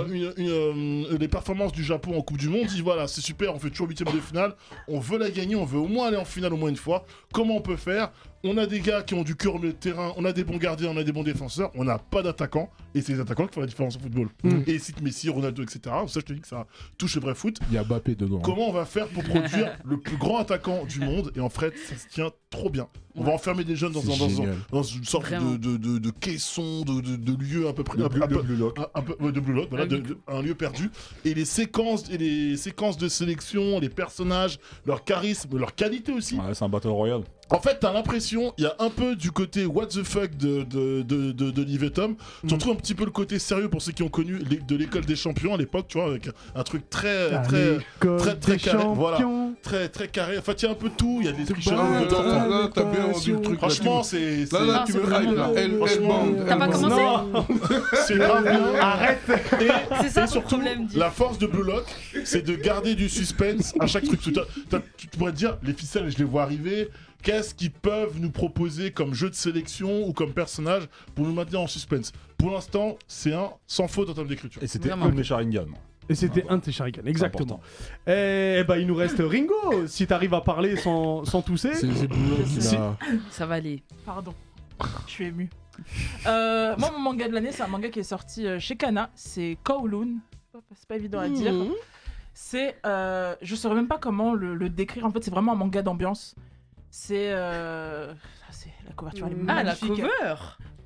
les performances du Japon en Coupe du Monde, on dit voilà, c'est super, on fait toujours 8ème de finale, on veut la gagner, on veut au moins aller en finale au moins une fois. Comment on peut faire? On a des gars qui ont du cœur au milieu de terrain, on a des bons gardiens, on a des bons défenseurs, on n'a pas d'attaquants, et c'est les attaquants qui font la différence au football. Et cite Messi, Ronaldo, etc. Ça, je te dis que ça touche le vrai foot. Il y a Mbappé dedans. Comment on va faire pour produire le plus grand attaquant du monde? Et en fait, ça se tient trop bien. On va enfermer des jeunes dans une sorte de caisson, de lieu à peu près... De Blue Lock. De Blue Lock, voilà, un lieu perdu. Et les séquences de sélection, les personnages, leur charisme, leur qualité aussi. Ouais, c'est un Battle Royale. En fait, t'as l'impression, il y a un peu du côté what the fuck de Liv et Tom. Tu retrouves un petit peu le côté sérieux pour ceux qui ont connu de l'école des champions à l'époque, tu vois, avec un truc très carré. Voilà, très carré. Enfin, il y a un peu de tout. Il y a des tricheurs. Là, t'as bien vendu le truc. Franchement, c'est. Là, tu me hype là. T'as pas commencé? C'est grave bien. Arrête. C'est ça Et ton surtout, problème, dit. la force de Blue Lock, c'est de garder du suspense à chaque truc. Tu pourrais te dire, les ficelles, je les vois arriver. Qu'est-ce qu'ils peuvent nous proposer comme jeu de sélection ou comme personnage pour nous maintenir en suspense? Pour l'instant, c'est un sans faute en termes d'écriture. Et c'était Vraiment. un de mes Sharingan. Et c'était un de tes Sharingan, exactement. Et bah il nous reste Ringo, si t'arrives à parler sans tousser. C'est Blue Lock qui l'a. Ça va aller. Pardon, je suis ému. Moi, mon manga de l'année, c'est un manga qui est sorti chez Kana. C'est Kowloon. C'est pas évident à dire. C'est, je saurais même pas comment le décrire. En fait, c'est vraiment un manga d'ambiance. C'est la couverture, elle est magnifique. La cover.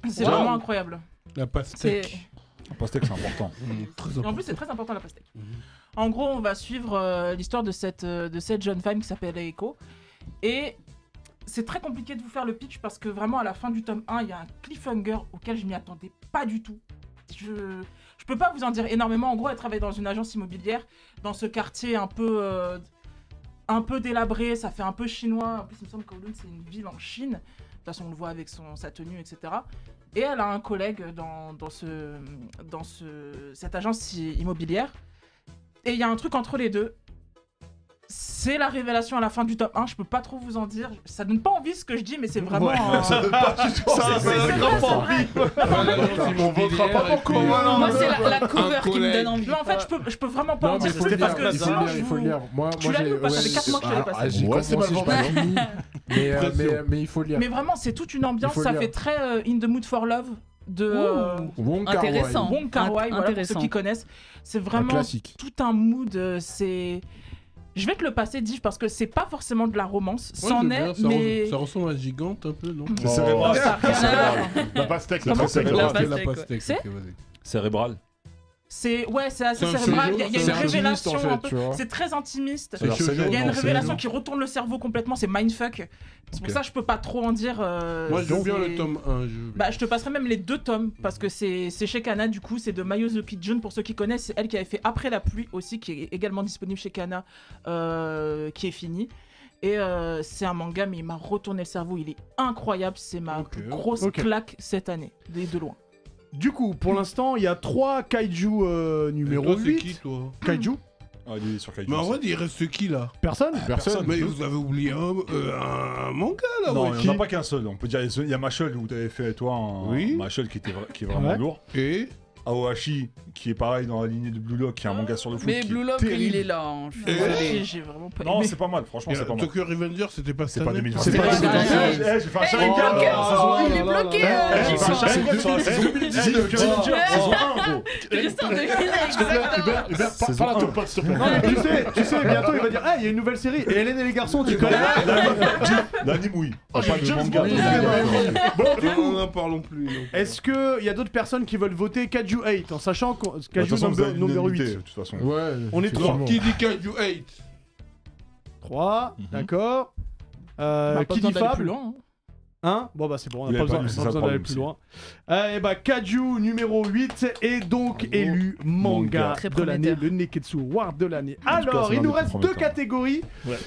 C'est vraiment incroyable. La pastèque. Un pastèque, c'est important. Et en plus, c'est très important la pastèque. En gros, on va suivre l'histoire de cette jeune femme qui s'appelle Eiko. Et c'est très compliqué de vous faire le pitch parce que vraiment, à la fin du tome 1, il y a un cliffhanger auquel je m'y attendais pas du tout. Je peux pas vous en dire énormément. En gros, elle travaille dans une agence immobilière, dans ce quartier un peu délabré, ça fait un peu chinois. En plus, il me semble que Kowloon, c'est une ville en Chine. De toute façon, on le voit avec sa tenue, etc. Et elle a un collègue dans cette agence immobilière. Et il y a un truc entre les deux. C'est la révélation à la fin du top 1, je peux pas trop vous en dire. Ça donne pas envie ce que je dis, mais c'est vraiment. Ça donne pas du tout. Ça grave pas envie. On votera pas pour quoi. Moi, c'est la cover qui me donne envie. Mais en fait, je peux vraiment pas en dire. Il faut le Parce que sinon, lire, il faut le lire. Moi, tu l'as lu ou pas? Ça fait 4 mois que je l'ai passé. J'ai commencé, j'ai pas fini. Mais il faut le lire. Mais vraiment, c'est toute une ambiance. Il faut Ça le fait lire. très In the Mood for Love de Wong Kar Wai. Intéressant. Wong Kar Wai, voilà, pour ceux qui connaissent. C'est Un vraiment classique. tout un mood. C'est. Je vais te le passer, Div, parce que c'est pas forcément de la romance. C'en est, mais. Ça ressemble à Gigante un peu, non? C'est cérébral. Ça a rien à voir. La pastèque, Comment la pastèque. La pastèque, C'est Cérébral. C'est assez C'est un cérébral. shoujo, Il y a c'est une un révélation intimiste, en fait, un peu. tu vois. C'est très intimiste. C'est shoujo. Il y a une Non, révélation c'est- qui retourne le cerveau complètement. C'est mindfuck. C'est pour Ok. ça que je peux pas trop en dire. Moi, je veux bien c'est- le tome 1. Bah, je te passerai même les 2 tomes parce que c'est chez Kana du coup, c'est de Mayozuki Jun pour ceux qui connaissent, c'est elle qui avait fait Après la pluie aussi, qui est également disponible chez Kana, qui est fini. Et c'est un manga, mais il m'a retourné le cerveau, il est incroyable, c'est ma Ok. plus grosse Ok. claque cette année, de loin. Du coup, pour l'instant, il y a 3 kaiju numéro Toi, c'est 8. qui, toi? Kaiju. Ah, il est sur Kaiju. Mais en vrai, il reste qui, là? Personne. Personne. Mais vous avez oublié un manga, là, Non, ouais, il n'y en a pas qu'un seul. On peut dire, il y a Machel où tu avais fait, toi, un Oui. Machel qui est vraiment Ouais. lourd. Et Aohashi, qui est pareil dans la lignée de Blue Lock, qui est un manga sur le foot. Mais qui est Blue Lock, terrible. il est là. Hein. Je suis Et- désolée. J'ai vraiment pas Non, aimé. c'est pas mal, franchement, c'est pas mal. Tokyo Revenger, c'était pas C'est cette pas année? 2020. C'est pas C'est 2020. pas- J'ai fait un Eh, il est Sharingan. bloqué. saison Il est bloqué. J'ai fait un Sharingan sur la saison 2019. Saison 1, gros. Christophe de Hubert, parle à ton pote, s'il te plaît. Non mais tu sais, bientôt il va dire, ah il y a une nouvelle série. Et Hélène et les garçons, tu connais? L'anime, oui. Oh, j'ai Pas de James manga. Bond. Bon, du coup, N'en parlons plus. non. Est-ce qu'il y a d'autres personnes qui veulent voter Kaiju 8 en sachant que De toute Kaiju façon, vous avez numéro l'unanimité, 8? de toute façon. Ouais. On est effectivement. Qui dit Kaiju 8? 3, d'accord. Pas Qui besoin dit d'aller Fab plus loin. Hein bon bah c'est bon, on Il n'a avait pas pas lu, c'est ça besoin le d'aller problème plus aussi. loin. Et bah Kaju numéro 8 est donc élu manga Très de l'année, prometteur. le Neketsu Award de l'année. En tout cas, Alors c'est il l'un nous des plus reste deux prometteurs. catégories, Ouais.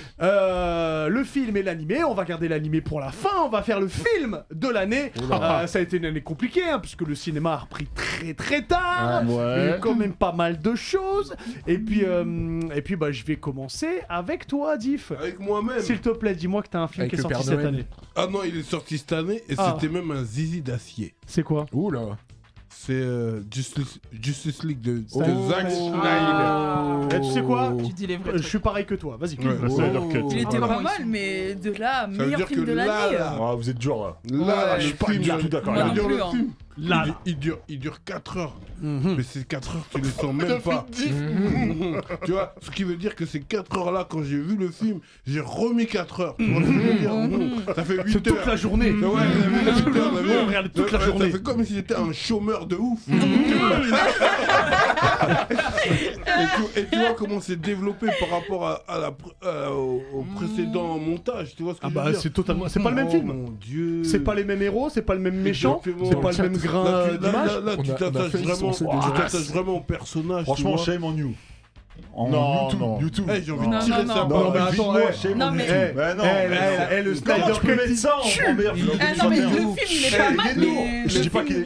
le film et l'animé. On va garder l'animé pour la fin, on va faire le film de l'année. Ça a été une année compliquée hein, puisque le cinéma a repris très tard. Il y a eu quand même pas mal de choses. Et puis bah, je vais commencer avec toi Diff. Avec moi-même. S'il te plaît, dis-moi que t'as un film Avec qui est le sorti Père cette Noël. année. Ah non, il est sorti cette année et Ah. c'était même un zizi d'acier. C'est quoi? Oula. C'est Justice League de Oh. Zack Snyder. Tu sais quoi? Tu dis les vrais Je trucs. suis pareil que toi, vas-y. Ouais. La Snyder Cut. Il était Ah, pas non, mal, ils sont- mais de là, veut meilleur dire film que de là, l'année. là, Ah, vous êtes dur là. Là, Ouais, le je suis pas film, du tout d'accord. Moi je veux non dire, plus, le hein. film, Là. il dure 4 heures. Mais ces 4 heures, tu les sens même pas. Tu vois, ce qui veut dire que ces 4 heures là, quand j'ai vu le film, j'ai remis 4 heures. Tu vois ce que je veux dire Ça fait 8 C'est heures. toute la journée. Ouais, ça fait 8 heures, ça fait- On regarde toute la Ouais, journée. Ça fait comme si j'étais un chômeur de ouf. Et tu vois comment c'est développé par rapport au précédent montage. Tu vois ce que Ah je bah veux dire c'est totalement, c'est pas le même Oh film. mon Dieu. C'est pas les mêmes héros, c'est pas le même méchant, Exactement. c'est pas le même grain d'image. Là, On tu a t'attaches fait une vraiment, censée de tu jeunesse. t'attaches vraiment au personnage. Franchement, tu vois. shame on you. Non, YouTube, non. YouTube. Eh, j'ai envie Non, de tirer non, ça non. par Non, mais la attends, Dis-moi, eh. shame Non, on mais- you. Eh, Mais non, eh, mais là, non. eh, le Comment Snyder tu peux Cut, mettre ça en meilleur film de Ah non, mais 2021? le film, il est pas mal, mais. Je dis pas qu'il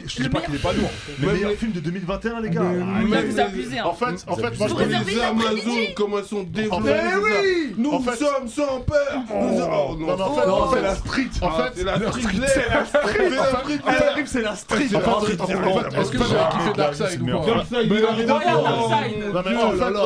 est pas lourd. Le meilleur film de 2021, les gars. Là, vous abusez. hein. En fait, moi je Vous connais réservez les l'après-midi. Amazones, comment elles sont développées. fait, c'est ça. Nous en fait- sommes sans peur. Nous sommes- Oh, Non, mais en non, fait, Non, en c'est fait, la street. en fait, c'est la street. C'est la street. C'est la street. Arrive, c'est la street. Est-ce que j'ai kiffé Darkseid ou pas? Non, mais en Oh là fait, là,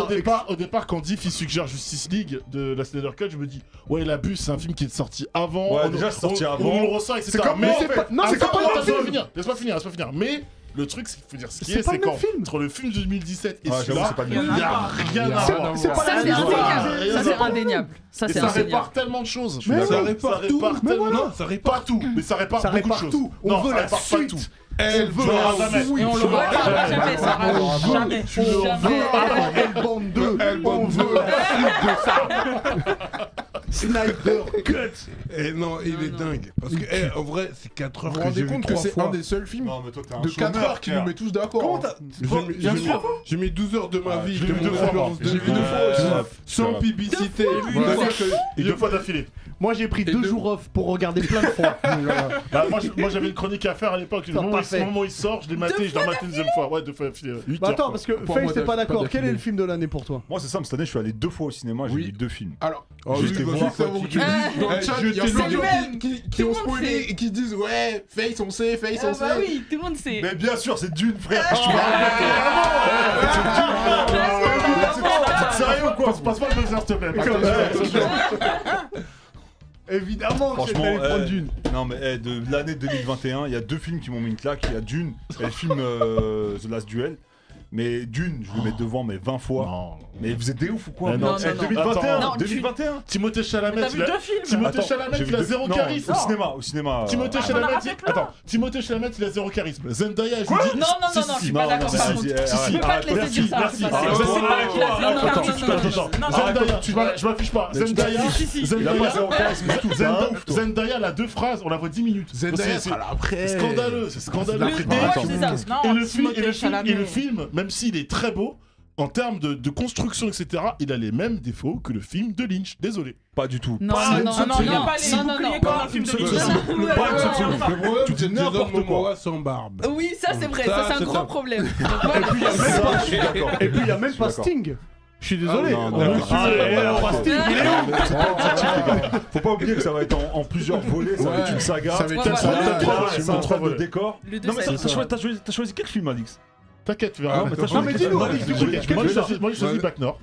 au départ, quand Diff il suggère Justice League de la Snyder Cut, je me dis, ouais, l'abus, c'est un film qui est sorti avant. Ouais, on- déjà, c'est sorti on- avant. On le ressent, etc. C'est comme- mais c'est pas- non, c'est Attends, pas le même laisse-moi film. finir, laisse-moi finir. Mais le truc, c'est qu'il faut dire ce qui C'est est, pas c'est le même quand film. entre le film de 2017 et Ah, j'avoue, celui-là, c'est pas le il même n'y film. a rien à C'est- voir. c'est pas Ça, la c'est même chose. indéniable. Ça, c'est indéniable. Ça, c'est Et ça indéniable. répare tellement de choses. Mais Ça oui. répare tout. Mais tellement. voilà. Non, ça répare Pas tout, mais ça répare Ça beaucoup de répare choses. tout. On Non, veut ça la répare pas suite. tout. Elle veut veut la la suite. Et on le voit jamais, ça On veut- jamais. Tu le veux. Avant Hellbound 2, on veut la suite de ça. Snyder Cut. Eh non, il est dingue. Parce que, en vrai, c'est 4 heures Vous vous que j'ai rendez vu compte que 3 c'est un fois. des seuls films Non, mais toi, t'es un de 4 chômeur, heures qui frère. nous met tous d'accord. Comment hein. Bien sûr. J'ai mis 12 heures de ma vie. je l'ai de vu mon deux fois, expérience moi. de J'ai vu vie. deux fois aussi. Sans publicité. Voilà. C'est-à-dire que- Et 2 fois d'affilée. Moi j'ai pris Et 2 deux- jours off pour regarder plein de fois. Bah, moi j'avais une chronique à faire à l'époque. Le Ça, moment parfait. où il sort, je l'ai maté, je l'ai maté une deuxième fois. Ouais, 2 fois d'affilée. 8 Bah heures. attends, quoi. parce que Pour Faye moi, t'es pas pas d'accord. Quel est d'affilée. le film de l'année pour toi? Moi, c'est simple, cette année, je suis allé 2 fois au cinéma, j'ai Oui. vu 2 films. Alors, Oh, Juste lui, voir vas-y, quoi, ça vaut qui- que tu dises. dans le Eh, chat, je il y a t'ai plein dit- de gens même. qui Tout ont le monde spoilé sait. et qui disent ouais, Face on sait, Face Ah on bah sait. oui, tout le monde sait. Mais bien sûr, c'est Dune, frère. Ah, Je te rappelle. Sérieux ou quoi? Passe-moi le buzzer, s'il te plaît. Évidemment que Franchement, t'allais prendre Dune. non mais de l'année 2021, il y a 2 films qui m'ont mis une claque. Il y a Dune et le film The Last Duel. Mais Dune, je le mets devant mais 20 fois. Non. Mais vous êtes des ouf ou quoi? Mais non, Eh, non. 2021, Attends. 2021. Timothée Chalamet, T'as vu il a- 2 films Timothée Attends, Chalamet, j'ai il vu a deux- 0 non, charisme. Au cinéma. Timothée Ah, Chalamet, m'en rappelle plus, attends, Timothée Chalamet, il a 0 charisme. Zendaya, je Non, lui dis. non, non, non, je suis pas d'accord, par contre. si, Je peux pas te laisser Merci, dire ça. merci. c'est pas Ah, ça. toi, C'est pas toi, classe. Non, non, attends, non, attends, non, attends. non, non. Zendaya, je m'affiche pas. Zendaya, Si, si, si. Il a pas 0 charisme du tout. Zendaya, elle a 2 phrases, on la voit 10 minutes. Zendaya C'est- sera là après. C'est scandaleux, c'est scandaleux. Le Attends, c'est ça. Et Non, le film, Timothée Chalamet. et le film, même s'il est très beau, en termes de construction, etc., il a les mêmes défauts que le film de Lynch. Désolé. Pas du tout. Non, Ah non, non, il n'y a non, pas les non, non, boucliers non. comme dans le film de Pas une Lynch. seule Ouais, ouais, Pas une ouais, seule ouais. seconde. Le problème, Tu dis c'est Jason n'importe quoi. Momoa sans barbe. Oui, ça c'est vrai, Ça, ça c'est un c'est gros ça. problème. Et puis il y a même pas- Je suis d'accord. Et puis il y a même Je suis pas d'accord. Sting. Je suis désolé. non, On non, le non. suit, on va Sting, il est où? Faut pas oublier que ça va être en plusieurs volets, ça va être une saga. Ça va être Ouais, une ouais. saga. C'est un 3 volets. de décor. Le 2, Non mais ça t'as choisi quel film, Alix? T'inquiète, tu Ah, verras. mais t'as Non choisi mais quel dis-nous, film Alex, du coup, Moi, quel j'ai film ça? choisi Ouais. Bac Nord.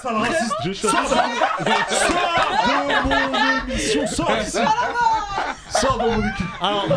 Ça va raciste. J'ai choisi de mon émission, sors ici. Sors de mon équipe. Alors, Non.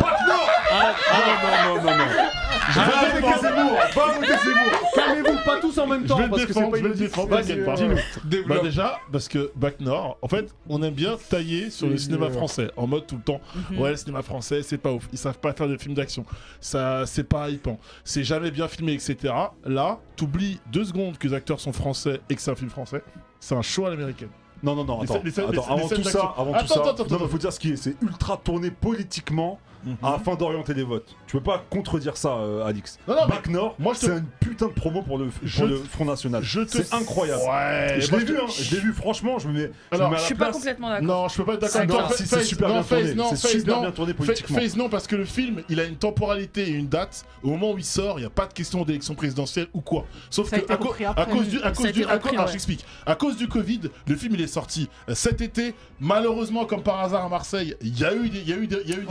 Va voter Zemmour. Va voter Zemmour. calmez-vous pas tous en même Je temps vais le parce que c'est défendre, pas je vais le inaudible. défendre, Vas-y, t'inquiète pas. dis-nous. Bah Développe. déjà, parce que Bac Nord, en fait, on aime bien tailler sur le cinéma français, en mode tout le temps, ouais, le cinéma français, c'est pas ouf, ils savent pas faire de films d'action, ça, c'est pas hypant, c'est jamais bien filmé, etc. Là, t'oublies 2 secondes que les acteurs sont français et que c'est un film français, c'est un show à l'américaine. Non, attends, avant tout ça, Attends. faut dire ce qui est, c'est ultra tourné politiquement afin d'orienter les votes. Tu peux pas contredire ça, Alix. Non, mais Bac Nord, moi, c'est une putain de promo pour le Front National. C'est incroyable. Ouais. Je l'ai vu, franchement, je me mets. Alors, Je suis pas complètement d'accord. Non, je peux pas être d'accord avec toi. Si, c'est super bien tourné. C'est super bien tourné politiquement. FaZe, non, parce que le film, il a une temporalité et une date. Au moment où il sort, il n'y a pas de question d'élection présidentielle ou quoi. Sauf Ça a que été repris après. alors j'explique. À cause du Covid, le film il est sorti cet été. Malheureusement, comme par hasard à Marseille, il y a eu des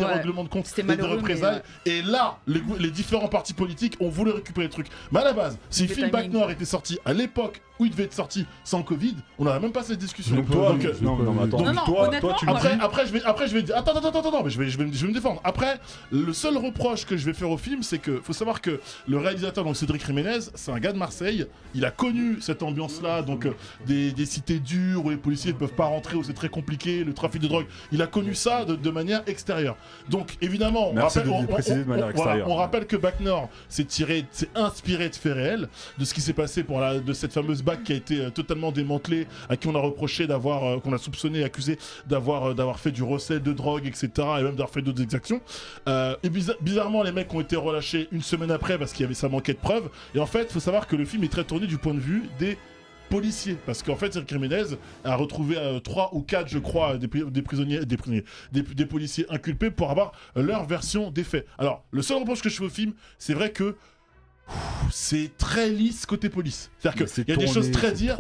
règlements de compte et des représailles. Et là, les différents partis politiques ont voulu récupérer le truc. Mais à la base, si le film Bac Nord était sorti à l'époque où il devait être sorti sans Covid, on n'aurait même pas cette discussion. Donc toi, Après, je vais dire. Attends, mais je vais me défendre. Après, le seul reproche que je vais faire au film, c'est que faut savoir que le réalisateur, donc Cédric Jiménez, c'est un gars de Marseille. Il a connu cette ambiance-là, donc des cités dures où les policiers ne peuvent pas rentrer, où c'est très compliqué, le trafic de drogue. Il a connu ça de manière extérieure. Donc évidemment, on rappelle que Bac Nord s'est inspiré de faits réels, de ce qui s'est passé de cette fameuse BAC qui a été totalement démantelée, à qui on a reproché qu'on a soupçonné, accusé d'avoir fait du recel de drogue, etc. et même d'avoir fait d'autres exactions. Et bizarrement, les mecs ont été relâchés une semaine après parce ça manquait de preuves. Et en fait, il faut savoir que le film est très tourné du point de vue des policiers, parce qu'en fait Cédric Jiménez a retrouvé 3 ou 4 je crois des policiers inculpés pour avoir leur version des faits. Alors le seul reproche que je fais au film, c'est vrai que c'est très lisse côté police. C'est-à-dire qu'il y a des choses très dures.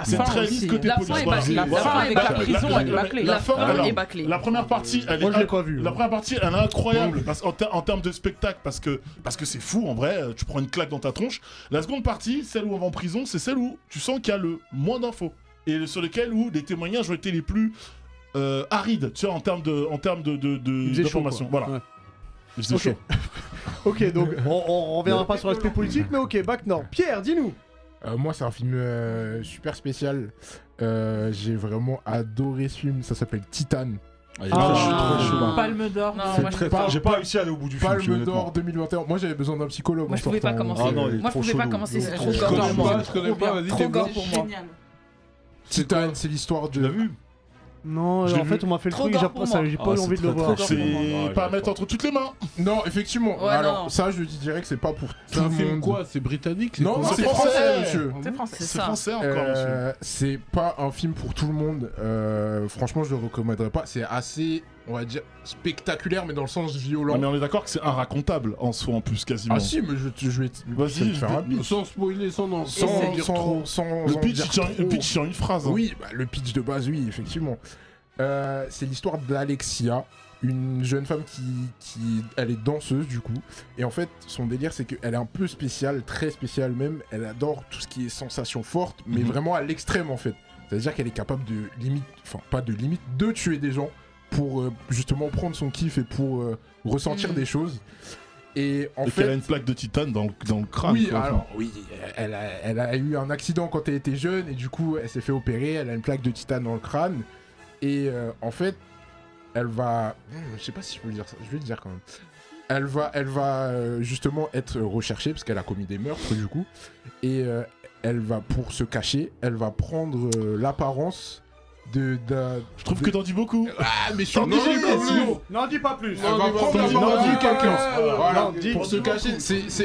C'est très lisse côté police. La fin avec la prison, elle est bâclée. La fin est bâclée. La première partie, elle est incroyable en termes de spectacle, parce que c'est fou en vrai. Tu prends une claque dans ta tronche. La seconde partie, celle où on va en prison, c'est celle où tu sens qu'il y a le moins d'infos et sur lesquelles où les témoignages ont été les plus arides, tu vois, en termes d'informations. Voilà. Ouais. Ok, donc on reviendra pas sur l'aspect politique, mais ok, Bac Nord. Pierre, dis-nous. Moi, c'est un film super spécial. J'ai vraiment adoré ce film. Ça s'appelle Titan. Palme d'or. J'ai pas réussi à aller au bout du film. Palme d'or 2021. Moi, j'avais besoin d'un psychologue. Moi, je pouvais pas commencer. Moi, je pouvais pas commencer. C'est trop gore pour moi. Trop gore pour moi. Titan, c'est l'histoire de. Tu l'as vu? Non, en fait, on m'a fait le truc, j'ai pas eu envie de le voir. C'est pas à mettre entre toutes les mains. Non, effectivement. Alors, ça, je dirais que c'est pas pour. C'est un film quoi? C'est britannique? Non, c'est français, monsieur. C'est français encore, monsieur. C'est pas un film pour tout le monde. Franchement, je le recommanderais pas. C'est assez, on va dire, spectaculaire, mais dans le sens violent. Mais on est d'accord que c'est inracontable en soi, en plus, quasiment. Ah si, mais je vais vas-y, faire rapide. Sans spoiler, sans le pitch sur une phrase. Oui, le pitch de base, oui, effectivement. C'est l'histoire d'Alexia, une jeune femme qui elle est danseuse du coup, et en fait son délire c'est qu'elle est un peu spéciale, très spéciale même. Elle adore tout ce qui est sensation forte, mais vraiment à l'extrême en fait. C'est-à-dire qu'elle est capable de tuer des gens pour justement prendre son kiff et pour ressentir des choses. Et en fait, elle a une plaque de titane dans le crâne. Oui, alors oui, elle a eu un accident quand elle était jeune et du coup elle s'est fait opérer. Elle a une plaque de titane dans le crâne. Et en fait, elle va... je sais pas si je peux le dire ça, je vais le dire quand même. Elle va justement être recherchée parce qu'elle a commis des meurtres du coup. Et elle va, pour se cacher, elle va prendre l'apparence de... Je trouve que t'en dis beaucoup. Ah, mais je suis N'en dis pas plus. Elle va prendre l'apparence de quelqu'un. Voilà, pour se cacher.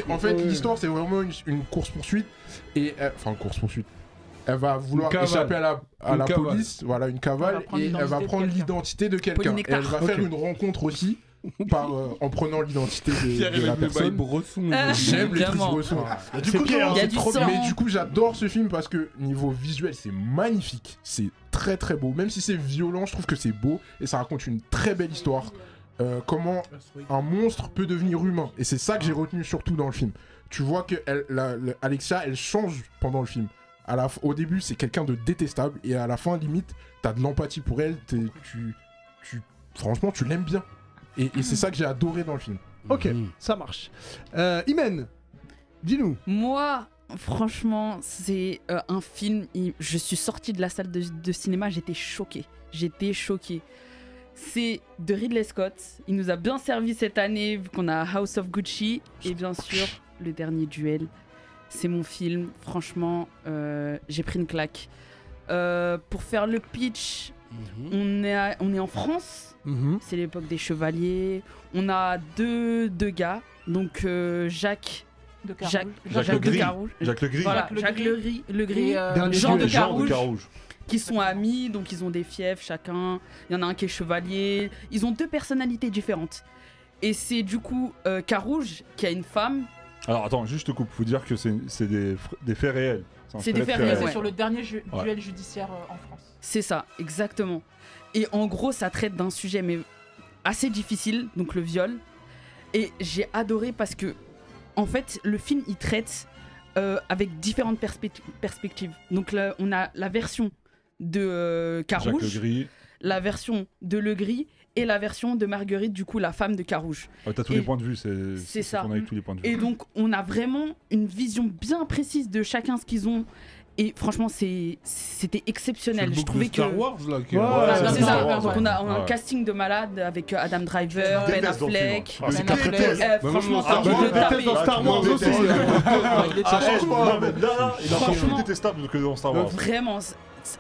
En fait, l'histoire, c'est vraiment une course-poursuite. Et... Enfin, course-poursuite. Elle va vouloir échapper à la police, voilà, une cavale, et elle va prendre l'identité de quelqu'un. Et elle va faire une rencontre aussi, en prenant l'identité de la personne. J'aime les trucs bressons. Mais du coup, j'adore ce film parce que niveau visuel, c'est magnifique. C'est très très beau. Même si c'est violent, je trouve que c'est beau et ça raconte une très belle histoire. Comment un monstre peut devenir humain. Et c'est ça que j'ai retenu surtout dans le film. Tu vois que Alexia, elle change pendant le film. Au début, c'est quelqu'un de détestable et à la fin, limite, t'as de l'empathie pour elle. Franchement, tu l'aimes bien. Et c'est ça que j'ai adoré dans le film. Ok, ça marche. Imen, dis-nous. Moi, franchement, c'est un film. Je suis sortie de la salle de cinéma, j'étais choquée. C'est de Ridley Scott. Il nous a bien servi cette année, vu qu'on a House of Gucci. Et bien sûr, Le Dernier Duel. C'est mon film, franchement, j'ai pris une claque. Pour faire le pitch, on est en France. C'est l'époque des chevaliers. On a deux gars. Donc Jacques de Carouge. Jacques le Gris. Voilà, Jacques le Gris. Jean de Carouge. Qui sont amis, donc ils ont des fiefs chacun. Il y en a un qui est chevalier. Ils ont deux personnalités différentes. Et c'est du coup Carouge qui a une femme. Alors attends, juste je te coupe. Faut dire que c'est des faits réels. C'est des faits réels. C'est sur le dernier duel judiciaire en France. C'est ça, exactement. Et en gros, ça traite d'un sujet mais assez difficile, donc le viol. Et j'ai adoré parce que, en fait, le film il traite avec différentes perspectives. Donc là, on a la version de Carouge, Jacques le Gris. La version de Le Gris et la version de Marguerite, du coup la femme de Carouge. T'as tous les points de vue, c'est ça. Avec tous les points de vue. Et donc on a vraiment une vision bien précise de chacun ce qu'ils ont. Et franchement, c'était exceptionnel. Je trouvais que Star Wars là. C'est ça. Donc on a un casting de malade avec Adam Driver, Ben Affleck. Franchement, je déteste dans Star Wars aussi. Il a plus détestable que dans Star Wars. Vraiment.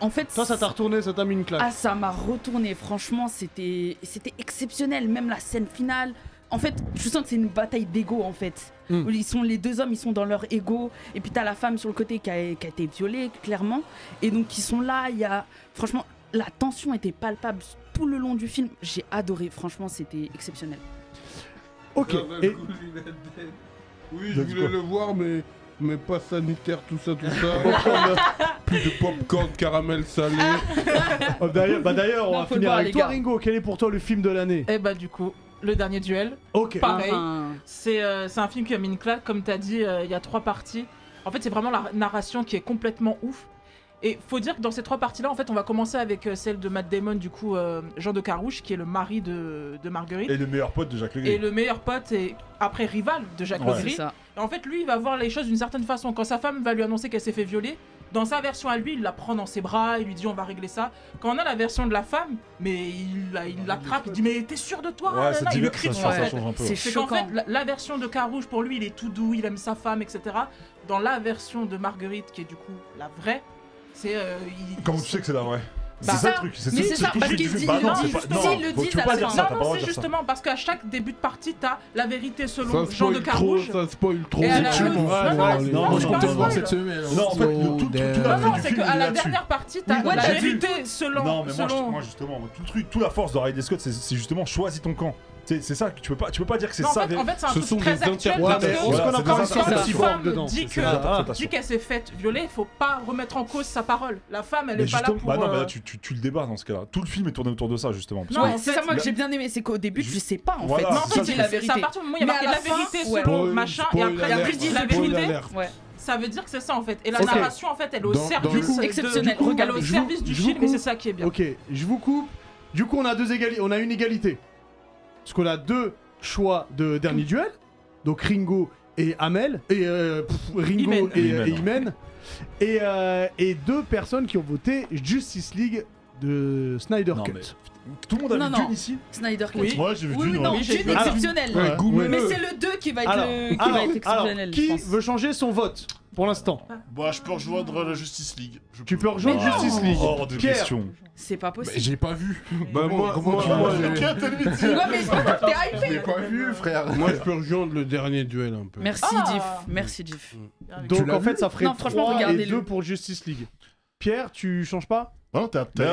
En fait, ça t'a retourné, ça t'a mis une claque. Ah, ça m'a retourné. Franchement, c'était exceptionnel. Même la scène finale. En fait, je sens que c'est une bataille d'ego en fait. Les deux hommes, ils sont dans leur ego. Et puis t'as la femme sur le côté qui a été violée, clairement. Et donc ils sont là. Franchement, la tension était palpable tout le long du film. J'ai adoré. Franchement, c'était exceptionnel. Ok. Oui, je voulais le voir, mais pas sanitaire, tout ça. Plus de popcorn, caramel salé. D'ailleurs, on va finir avec toi, Ringo. Quel est pour toi le film de l'année? Eh bah, du coup, Le Dernier Duel. Ok. Pareil. C'est un film qui a mis une claque. Comme t'as dit, il y a 3 parties. En fait, c'est vraiment la narration qui est complètement ouf. Et faut dire que dans ces 3 parties-là, en fait, on va commencer avec celle de Matt Damon, du coup, Jean de Carouge, qui est le mari de Marguerite. Et le meilleur pote de Jacques le Gris. Et le meilleur pote et après rival de Jacques le Gris. Et en fait, lui, il va voir les choses d'une certaine façon. Quand sa femme va lui annoncer qu'elle s'est fait violer, dans sa version à lui, il la prend dans ses bras, il lui dit on va régler ça. Quand on a la version de la femme, mais il l'attrape, il dit mais t'es sûr de toi? Ouais, il lui crie dessus en fait. C'est qu'en fait, la version de Carouge, pour lui, il est tout doux, il aime sa femme, etc. Dans la version de Marguerite, qui est du coup la vraie, c'est... Comment tu sais que c'est la vraie? C'est ça le truc, mais c'est ça, parce qu'ils le disent à la fin. Non, c'est justement parce qu'à chaque début de partie, t'as la vérité selon Jean de Carouge. Ça spoil trop. Non, je compte voir cette semaine. Non, en fait, tout c'est qu'à la dernière partie, t'as la vérité selon... Non, mais moi, justement, toute la force de Ridley Scott, c'est justement choisis ton camp. C'est ça que tu peux pas dire que c'est ça. En fait, c'est un truc très actuel parce que si la femme dit qu'elle s'est faite violer, il faut pas remettre en cause sa parole. La femme, elle est pas là pour... Bah non, mais là, tu le débats dans ce cas-là. Tout le film est tourné autour de ça, justement. Non, c'est ça moi que j'ai bien aimé, c'est qu'au début, je sais pas en fait. Non, en fait, c'est à partir du moment où il y a marqué la vérité selon machin, et après, il dit la vérité. Ça veut dire que c'est ça en fait. Et la narration en fait, elle est au service exceptionnel. Elle est au service du film et c'est ça qui est bien. Ok, je vous coupe. Du coup, on a une égalité. Parce qu'on a 2 choix de dernier duel. Donc Ringo et Amel. Et Ringo et Imen. Et 2 personnes qui ont voté Justice League de Snyder Cut. Tout le monde a vu Dune ici? Snyder Cut. Oui, j'ai vu Dune. Non, Dune exceptionnel. Mais c'est le 2 qui va être exceptionnel. Qui veut changer son vote pour l'instant? Bah, je peux rejoindre la Justice League. Tu peux rejoindre Justice League. Hors de question. C'est pas possible. J'ai pas vu. Bah moi t'es j'ai pas vu, frère. Moi, je peux rejoindre le dernier duel un peu. Merci Diff. Donc en fait, ça ferait 3 et 2 regardez-le. pour Justice League. Pierre, tu changes pas? Non, t'as pris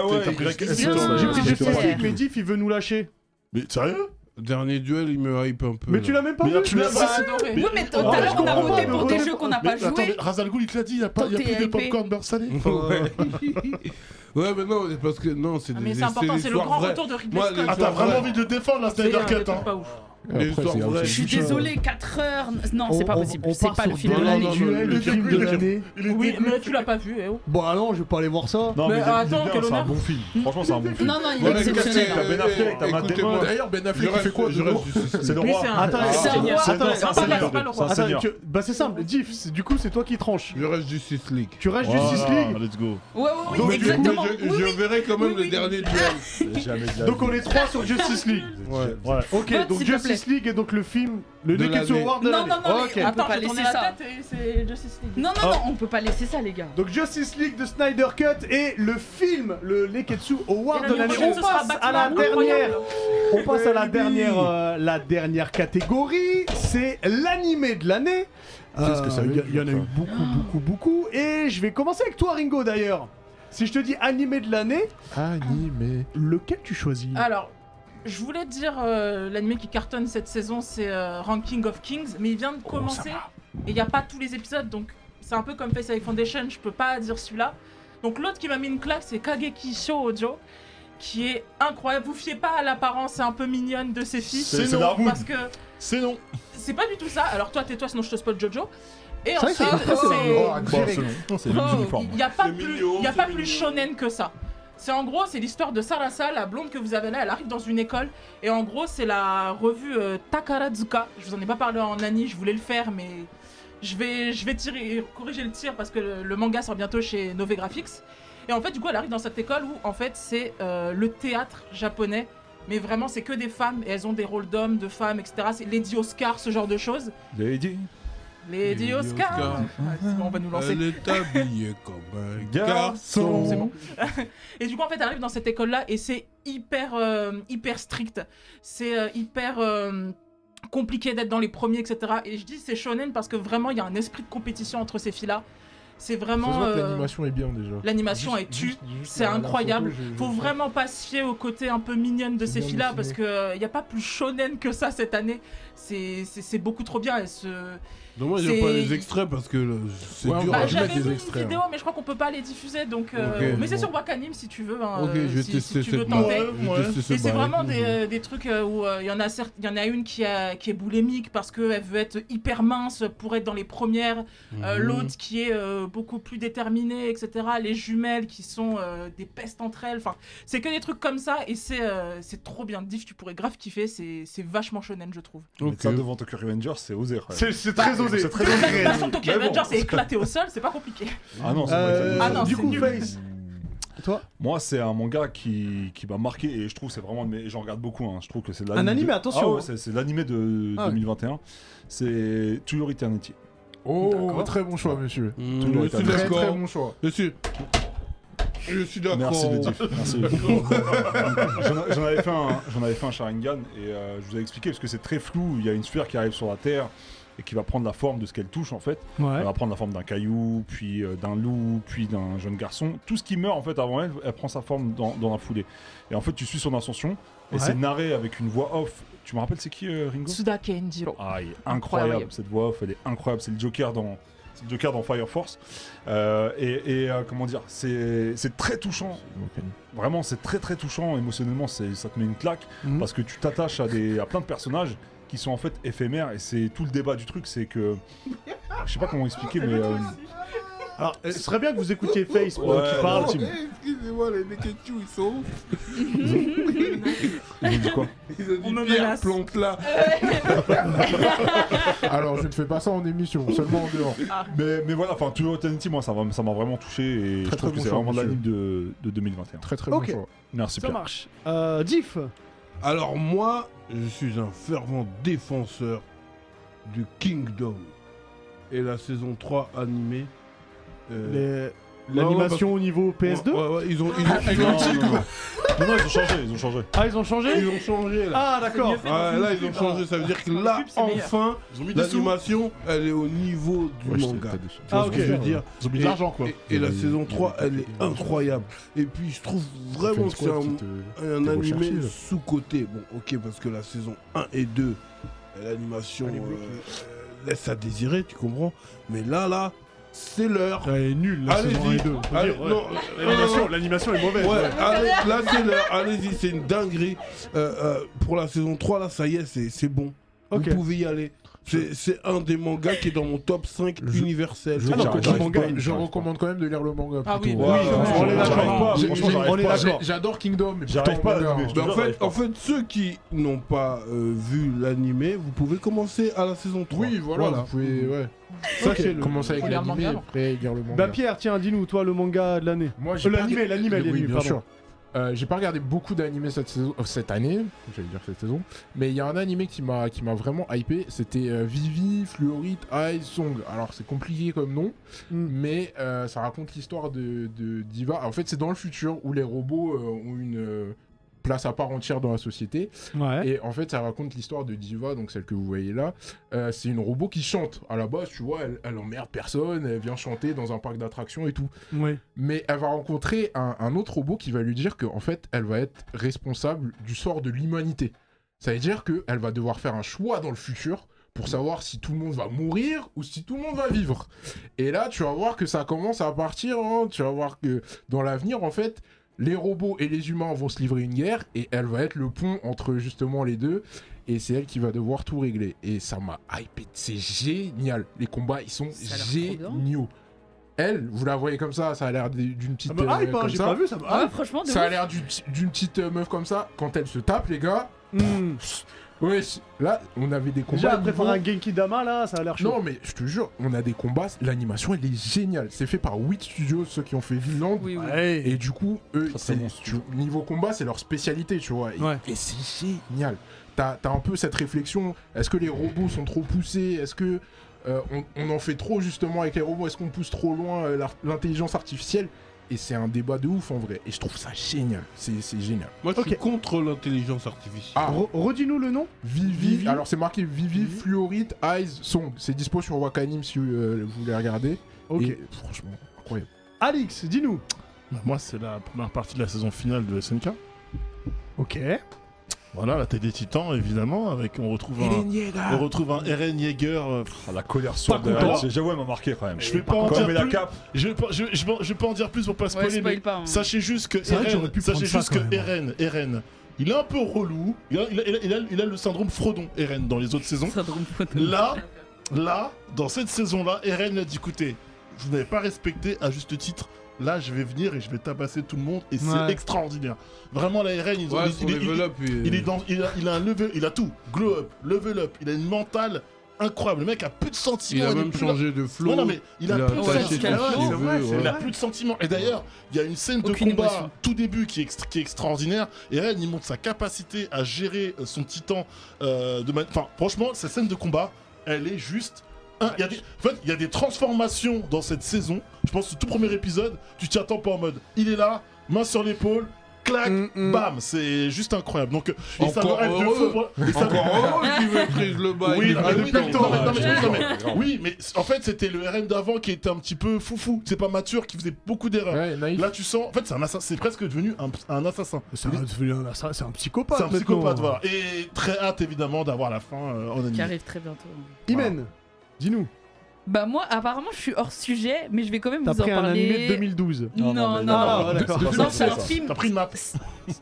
la question. J'ai pris Justice League, mais Diff, il veut nous lâcher. Mais sérieux? Dernier duel, il me hype un peu. Mais tu l'as même pas vu? Tu l'as pas adoré. Oui, mais tout à l'heure, on a voté pour des jeux qu'on n'a pas Attendez, joués. Razal Ghoul, il te l'a dit, il y a plus de popcorn beurre salé. Ouais, mais non, parce que non, c'est des. Mais c'est important, c'est le grand retour de Ridley Scott. Ah, t'as vraiment envie de le défendre, la Snyder Cut, hein? Pas ouf. Je suis désolé, 4 heures. Non, c'est pas possible. C'est pas le film de l'année. l'année. Le film de l'année. Oui, mais tu l'as pas vu, eh oh. Bah non, je vais pas aller voir ça. Non, mais attends, quel c'est un honneur. bon film. Franchement, c'est un bon film. Non, il est exceptionnel. T'as Ben Affleck, t'as Matt Damon. D'ailleurs, Ben Affleck, il fait quoi? C'est le Lui, roi. c'est un Attends, c'est pas le roi. bah c'est simple, Diff, du coup c'est toi qui tranches. Je reste Justice League. Tu restes Justice League. Let's go. Oui, exactement. Je verrai quand même le dernier duel. Jamais de la Donc on est 3 sur Justice League. Ouais. Ok, donc S'il te Justice Justice League est donc le film, le De Neketsu l'année. Award de Non, l'année. non, non, Ok. mais on peut Attends, pas j'ai tourné laisser la ça. tête et c'est Justice League. Non, non, non, on peut pas laisser ça, les gars. Donc Justice League de Snyder Cut et le film, le Neketsu Award Et de l'année l'année. prochaine, On ce sera passe à la Batman, dernière. incroyable. On passe à la dernière catégorie. C'est l'animé de l'année. C'est ce que ça veut Il y en a dire, eu beaucoup. Et je vais commencer avec toi, Ringo, d'ailleurs. Si je te dis animé de l'année, Animé. lequel tu choisis? Alors, je voulais te dire, l'anime qui cartonne cette saison, c'est Ranking of Kings, mais il vient de commencer et il n'y a pas tous les épisodes, donc c'est un peu comme Face avec Foundation, je peux pas dire celui-là. Donc l'autre qui m'a mis une claque, c'est Kageki Shoujo, qui est incroyable. Vous fiez pas à l'apparence un peu mignonne de ses filles, C'est non. parce que C'est non. c'est pas du tout ça. Alors toi, tais-toi, sinon je te spoil Jojo. Et vrai que ensuite, c'est très c'est... C'est les uniformes. Il n'y a pas C'est plus, mignon, il y a c'est pas plus mignon. shonen que ça. C'est en gros, c'est l'histoire de Sarasa, la blonde que vous avez là. Elle arrive dans une école et en gros, c'est la revue Takarazuka. Je vous en ai pas parlé en Annie, je voulais le faire, mais je vais corriger le tir parce que le manga sort bientôt chez Nové Graphics. Et en fait, du coup, elle arrive dans cette école où en fait c'est le théâtre japonais. Mais vraiment, c'est que des femmes et elles ont des rôles d'hommes, de femmes, etc. C'est Lady Oscar, ce genre de choses. Lady. Lady Oscar. Oscar. Ouais, c'est bon, on va nous lancer. Elle est habillée comme un Garçon. C'est bon. Et du coup, en fait, elle arrive dans cette école-là et c'est hyper strict. C'est hyper compliqué d'être dans les premiers, etc. Et je dis c'est shonen parce que vraiment, il y a un esprit de compétition entre ces filles-là. C'est vraiment... Ça se voit que l'animation est bien déjà. L'animation est tue, c'est incroyable. Faut vraiment pas se fier au côté un peu mignonne de C'est ces bien filles-là dessiné. parce que y a pas plus shonen que ça cette année. C'est beaucoup trop bien. Elles se... Dommage, il C'est- n'y a pas les extraits parce que c'est Ouais, dur. bah, à je vais J'avais mettre des mis une extraits, vidéo, hein. mais je crois qu'on peut pas les diffuser. Donc, Ok, mais c'est bon. sur Wakanim si tu veux. Hein, Ok, je vais si tester tu veux cette tenter. balle. Je vais tester ce Et c'est bail. vraiment des trucs où il y en a une qui est boulémique parce qu'elle veut être hyper mince pour être dans les premières. L'autre qui est beaucoup plus déterminée, etc. Les jumelles qui sont des pestes entre elles. Enfin, c'est que des trucs comme ça et c'est trop bien. Diff, tu pourrais grave kiffer. C'est vachement shonen, je trouve. Mettre ça devant Tokyo Revengers, c'est osé. quand même. C'est très osé. C'est très De osé. toute façon, Tokyo Mais bon. Revengers est éclaté au sol, c'est pas compliqué. Ah non, c'est pas Ah non, du c'est coup, nul. Face. Toi? Moi, c'est un manga qui m'a marqué et je trouve que c'est vraiment. Mais j'en regarde beaucoup. Hein. Je trouve que c'est de Un animé, attention, Ah ouais, hein. c'est l'animé de Ah ouais. 2021. C'est To Your Eternity. Oh, D'accord. très bon choix, monsieur. Tout le monde Je est suis à Très très d'accord. bon choix. Je suis d'accord. Merci le diff. Merci. J'en avais fait un Sharingan et je vous avais expliqué parce que c'est très flou. Il y a une sphère qui arrive sur la Terre et qui va prendre la forme de ce qu'elle touche en fait. Ouais. Elle va prendre la forme d'un caillou, puis d'un loup, puis d'un jeune garçon. Tout ce qui meurt en fait avant elle, elle prend sa forme dans la foulée. Et en fait, tu suis son ascension et Ouais. c'est narré avec une voix off. Tu me rappelles c'est qui Ringo? Suda Kenjiro. Ah, il est incroyable. Incroyable. Cette voix off, elle est incroyable. C'est le Joker dans Fire Force. Comment dire, c'est très touchant. Vraiment, c'est très très touchant. Émotionnellement, ça te met une claque Mhm. parce que tu t'attaches à plein de personnages qui sont en fait éphémères et c'est tout le débat du truc. C'est que je sais pas comment expliquer, mais Alors, ce serait bien que vous écoutiez Face pour Ouais, qu'il parle. non, Excusez-moi, les Neketsu, ils sont ouf. ils ont dit quoi? Ils ont On dit me Pierre, menace. plante là. Alors, je ne fais pas ça en émission, seulement en dehors. Mais voilà, enfin, To Your Eternity, moi, ça m'a vraiment touché et je Très, trouve très que bon c'est choix, vraiment de monsieur. l'anime de 2021. Très très Ok. bon choix. Merci Ça Pierre. marche. Diff. Alors moi, je suis un fervent défenseur du Kingdom. Et la saison 3 animée. L'animation au niveau PS2. Ouais, ils ont Non, ils ont changé. Ah, ils ont changé. Ils ont changé là. Ah, d'accord. mieux fait. Ouais, là ils ont changé, ça veut dire que là, pub, c'est meilleur. enfin, Ils ont mis des sous. l'animation, elle est au niveau du manga. Tu Ah, vois ce ok. que je veux dire Ils ont mis de l'argent quoi. Et la saison 3, elle est incroyable. Et puis je trouve vraiment que c'est un T'es animé recherché, là. sous-côté. Bon, ok, parce que la saison 1 et 2, l'animation laisse à désirer, tu comprends. Mais là, c'est l'heure. Elle est nulle la Allez-y. saison 1 et 2. Allez, Ouais. non, L'animation est mauvaise. Ouais, allez, là c'est l'heure, allez-y, c'est une dinguerie. Pour la saison 3, là, ça y est, c'est bon. Ok. Vous pouvez y aller. C'est un des mangas qui est dans mon top 5 universel. Je, Ah non, je- le manga, je j'arrive recommande quand même de lire le manga. Ah plutôt. oui, Ouais, on est d'accord. j'arrive pas. J'ai- Franchement, j'arrive on est pas. d'accord. J'adore Kingdom, mais J'arrive putain, pas à manga, l'animer, hein. je te Mais jure, en fait, ceux qui n'ont pas vu l'animé, vous pouvez commencer à la saison 3. Oui, voilà, vous pouvez ouais. Sachez-le. Commencer avec Faut lire le l'animé, manga, après lire le manga. Bah Pierre, tiens, dis-nous, toi, le manga de l'année. Moi, j'ai pas L'animé, de- l'animé, Oui, bien pardon. sûr. J'ai pas regardé beaucoup d'animés cette année, j'allais dire cette saison, mais il y a un animé qui m'a vraiment hypé, c'était Vivi, Fluorite, Eyes, Song. Alors c'est compliqué comme nom, mais ça raconte l'histoire de Diva. En fait c'est dans le futur où les robots ont une place à part entière dans la société. Ouais. Et en fait, ça raconte l'histoire de Diva, donc celle que vous voyez là. C'est une robot qui chante. À la base, tu vois, elle emmerde personne, elle vient chanter dans un parc d'attractions et tout. Ouais. Mais elle va rencontrer un autre robot qui va lui dire qu'en fait, elle va être responsable du sort de l'humanité. Ça veut dire qu'elle va devoir faire un choix dans le futur pour savoir si tout le monde va mourir ou si tout le monde va vivre. Et là, tu vas voir que ça commence à partir. Hein. Tu vas voir que dans l'avenir, en fait, les robots et les humains vont se livrer une guerre et elle va être le pont entre justement les deux et c'est elle qui va devoir tout régler. Et ça m'a hypé, c'est génial. Les combats, ils sont géniaux. Elle, vous la voyez comme ça a l'air d'une petite... j'ai pas vu, ça m'a... Ouais, franchement, ça a l'air d'une petite meuf comme ça. Quand elle se tape, les gars... Ouais, là, on avait des combats... Déjà, après faire un Genki Dama, là, ça a l'air chaud. Non, mais je te jure, on a des combats, l'animation, elle est géniale. C'est fait par 8 studios, ceux qui ont fait Vinland. Oui. Ouais. Et du coup, eux, niveau combat, c'est leur spécialité, tu vois. Et c'est génial. T'as un peu cette réflexion, est-ce que les robots sont trop poussés? Est-ce que on en fait trop, justement, avec les robots? Est-ce qu'on pousse trop loin l'intelligence artificielle? Et c'est un débat de ouf en vrai. Et je trouve ça génial. C'est génial. Moi je suis contre l'intelligence artificielle. Ah, redis-nous le nom. Vivi. Alors c'est marqué Vivi, Fluorite, Eyes, Song. C'est dispo sur Wakanim si vous voulez regarder. Ok. Et franchement, incroyable. Alix, dis-nous. Moi c'est la première partie de la saison finale de SNK. Ok. Voilà, la tête des titans, évidemment, on retrouve un Eren Yeager. La colère sourde. J'avoue, elle m'a marqué quand même. Je vais pas en dire plus. Je vais pas en dire plus pour pas spoiler, mais sachez juste que Eren, il est un peu relou. Il a le syndrome Frodon, Eren, dans les autres saisons. Là, dans cette saison-là, Eren a dit, écoutez, vous n'avez pas respecté à juste titre. Là, je vais venir et je vais tabasser tout le monde et c'est extraordinaire. Vraiment, la RN, il a un level, il a tout. Glow up, level up, il a une mentale incroyable. Le mec a plus de sentiments. Il a même changé de flow. Non, mais il a plus de sentiments. Il a plus de sentiments. Et d'ailleurs, il y a une scène de combat tout début qui est extraordinaire. Et RN, il montre sa capacité à gérer son titan. Enfin, franchement, cette scène de combat, elle est juste. Il y a des transformations dans cette saison. Je pense que le tout premier épisode, tu t'y attends pas en mode il est là, main sur l'épaule, clac, bam, c'est juste incroyable. Donc, encore heureux qui maîtrise le bail. Oui, mais en fait, c'était le RM d'avant qui était un petit peu foufou. C'est pas mature, qui faisait beaucoup d'erreurs. Ouais, là, tu sens, en fait, c'est presque devenu un assassin. C'est un psychopathe. C'est un psychopathe, voilà. Et très hâte, évidemment, d'avoir la fin en anime. Qui arrive très bientôt. Imen. Dis-nous. Bah moi, apparemment, je suis hors sujet, mais je vais quand même vous en parler. T'as pris un animé de 2012. Non, d'accord. Non, c'est un film. T'as pris une map.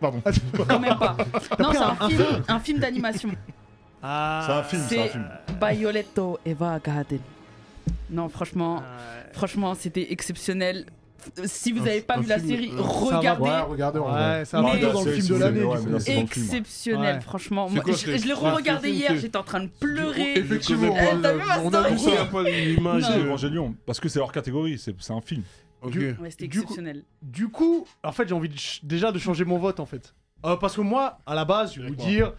Pardon. Quand même pas. Non, c'est un film d'animation. Ah. C'est un film. Violetto Evergarden. Non, franchement, c'était exceptionnel. Si vous n'avez pas vu la série, regardez. C'est un peu dans le film de l'année. Exceptionnel, franchement. Je l'ai re-regardé hier, j'étais en train de pleurer. Effectivement, on a vu ça. Pas l'image Evangelion, parce que c'est hors catégorie, c'est un film. Ouais, c'était exceptionnel. Du coup, en fait, j'ai envie déjà de changer mon vote en fait. Parce que moi, à la base, je vais vous dire.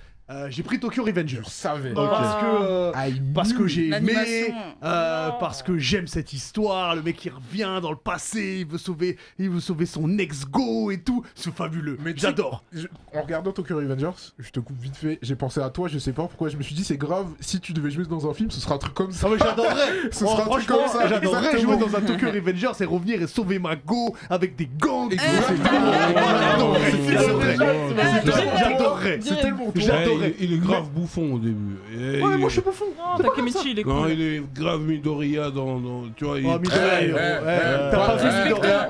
J'ai pris Tokyo Revengers. Je savais. Parce que j'ai aimé, parce que j'aime cette histoire. Le mec qui revient dans le passé, il veut sauver son ex-go et tout. C'est fabuleux. Mais j'adore. En regardant Tokyo Revengers, je te coupe vite fait. J'ai pensé à toi. Je sais pas pourquoi. Je me suis dit c'est grave. Si tu devais jouer dans un film, ce sera un truc comme ça. Non mais j'adorerais. Ce sera un truc comme ça. J'adorerais jouer dans un Tokyo Revengers et revenir et sauver ma go avec des gangs. J'adorerais. C'est tellement il est grave bouffon au début. Ouais, moi je suis bouffon. Non, Takemichi, il est cool. Non, il est grave Midoriya dans tu vois. Oh, Midoriya, t'as pas vu Midoriya.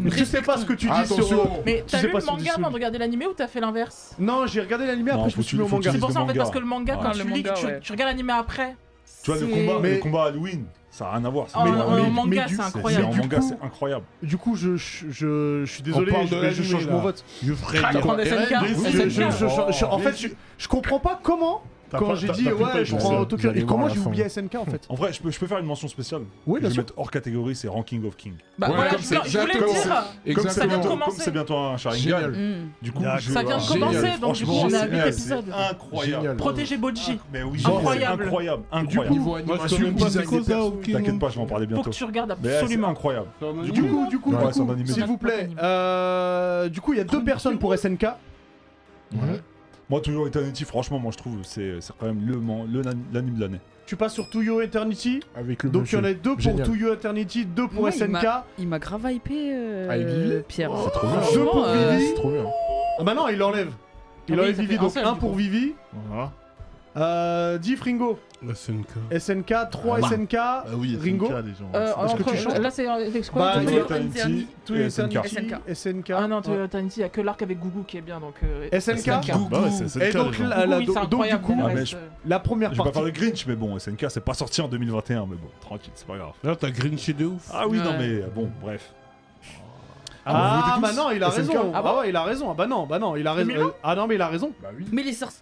Je sais pas ce que tu dis sur. Mais t'as lu le manga avant de regarder l'animé ou t'as fait l'inverse? Non, j'ai regardé l'animé, après je me suis mis au manga. C'est pour ça en fait, parce que le manga, quand tu lis, tu regardes l'animé après. Tu vois, le combat Halloween, ça n'a rien à voir. En manga, c'est incroyable. En manga, c'est incroyable. Du coup, je suis désolé, je change mon vote. Je ferai SNK. En fait, je comprends pas comment quand j'ai dit ouais, je prends Tokyo. Et comment j'ai oublié SNK en fait? En vrai, je peux faire une mention spéciale. Oui, Je bien vais sûr. mettre hors catégorie, c'est Ranking of King. Bah Ouais, voilà, comme je c'est voulais le exactement dire. ça. Comme c'est vient de bientôt, commencer. un Sharingan, Génial. du coup, Ça vient de Génial. commencer, donc du coup, on est à 8 Franchement, épisodes. c'est incroyable. Génial. Protéger Boji. Mais oui, Incroyable. incroyable, Du incroyable. coup, niveau Moi, je animation, connais pas design c'est quoi des ça, persos. aucune. T'inquiète pas, je vais en parler Faut bientôt. que tu regardes Mais c'est absolument. incroyable. Du coup, Ouais, c'est un animé. s'il vous plaît, il y a 2 personnes pour SNK. Ouais. Moi, toujours Eternity, franchement, moi je trouve c'est quand même l'anime de l'année. Tu passes sur To You Eternity. Avec le Donc il y en a 2 pour Génial. To You Eternity, 2 pour Moi, SNK. Il m'a grave hypé, Avec Vivi Pierre. C'est trop bien. Deux pour Franchement, Vivi. C'est trop bien. Ah bah non, il enlève. Il Oui, enlève ça Vivi, fait un donc seul, 1 du pour coup. Vivi. Voilà. Diff Ringo. SNK. SNK, 3 SNK. Ah oui, Ringo. SNK, les gens. Est-ce que tu chantes? Là, c'est avec Bah, quoi To To You You Eternity To You et SNK. Eternity, SNK. Ah non, Ouais. Eternity, il y a que l'arc avec Gougou qui est bien, donc. SNK. Bah ouais, c'est SNK, Et donc, les gens. la- Oui, c'est donc, du incroyable. coup, mais le Ah, mais reste, la première Je vais pas partie. faire le Grinch, mais bon, SNK c'est pas sorti en 2021, mais bon, tranquille, c'est pas grave. Là, t'as Grinchy de ouf. Ah oui, non, Ouais. mais bon, bref. Ah vous bah votez non, tous il a SNK? raison. Ah bon Ah ouais, il a raison. Ah bah non, il a raison. 2020? Ah non, mais il a raison. Bah oui. Mais il est sorti.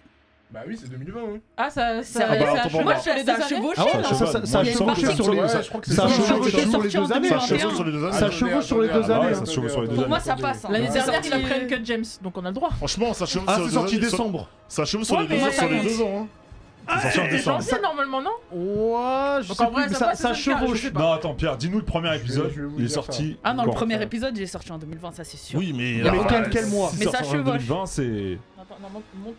Bah oui, c'est 2020. Hein. Ah, ça. Ça bah, ça attends, chevauche moi, sur les deux années. Ah ouais, Ça ça cheval. ça a Moi, je chevauché sens que sur les ça- deux. je crois que Ça a c'est chevauché sorti sur les en 2 années. 2021. Ça chevauche sur les 2 années. Ça chevauche sur les 2 Ah années. ouais, hein. ça chevauche sur les deux Pour années. moi, ça passe. hein. L'année C'est dernière, il a sorti, pris Uncut James, donc on a le droit. Franchement, ça chevauche Ah, sur c'est les sorti 2 années. décembre. Ça chevauche sur Ouais, les mais 2 ça sur les compte. 2 ans. C'est sorti en C'est décembre. janvier normalement, non? Ouais, je Donc sais en vrai, plus, ça passe, ça c'est SNK, je chevauche. sais pas. Non, attends, Pierre, dis-nous le premier épisode. je vais vous Il est dire sorti. Ah non, le quand premier épisode, il est sorti en 2020, ça c'est sûr. Oui, mais. Mais quel mois? Mais ça sorti en chevauche. 2020, c'est. Attends, non, monte.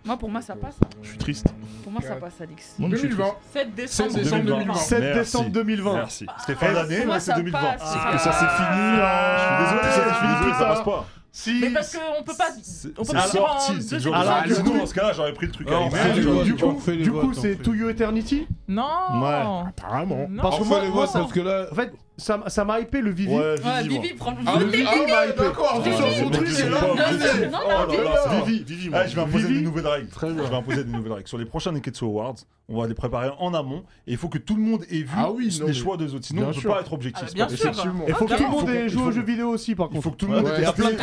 Moi, pour moi, ça passe. Je suis triste. Pour moi, ça passe, Alix. Moi, je suis 2020. 7 décembre 7 décembre 2020. 7 Merci. décembre 2020. Merci. C'était fin d'année, Pour moi, mais c'est ça 2020. passe. triste. Que ça s'est fini. Je suis désolé, ça s'est fini plus, ça passe pas. Si. Mais parce qu'on peut pas. C'est On peut c'est pas dire en sorti, c'est deux genre. Alors, Ah, du sinon, coup- dans ce cas-là, j'aurais pris le truc à Non, l'email, fais les j'aurais votes, dit, Du coup, fais les du coup, votes, c'est on To fait. You Eternity. Non. Apparemment. Non. Parce que On moi, fait les moi, votes parce que là. en fait, ça m'a hypé le Vivi. Ouais, Ouais, Vivi. Vivi, prends Ah, le votez Vivi Vivi. m'a hypé. D'accord, Vivi. je sors son Mais truc, tu c'est sais là. pas, Non, Vivi. non, Oh là Vivi. là, Vivi, Vivi, moi. Ah, je vais imposer Vivi. des nouvelles règles. Très bien. Je vais imposer des nouvelles règles. Sur les prochains Neketsu Awards, on va les préparer en amont et il faut que tout le monde ait vu Ah oui, non, les mais- choix des autres. Sinon, on bien peut sûr. pas être objectif. Ah, c'est bien pas sûr. possible. Effectivement. Il faut que tout le monde Il faut- ait joué aux jeux vidéo aussi, par Il contre. faut que tout le monde Ouais, ait plein de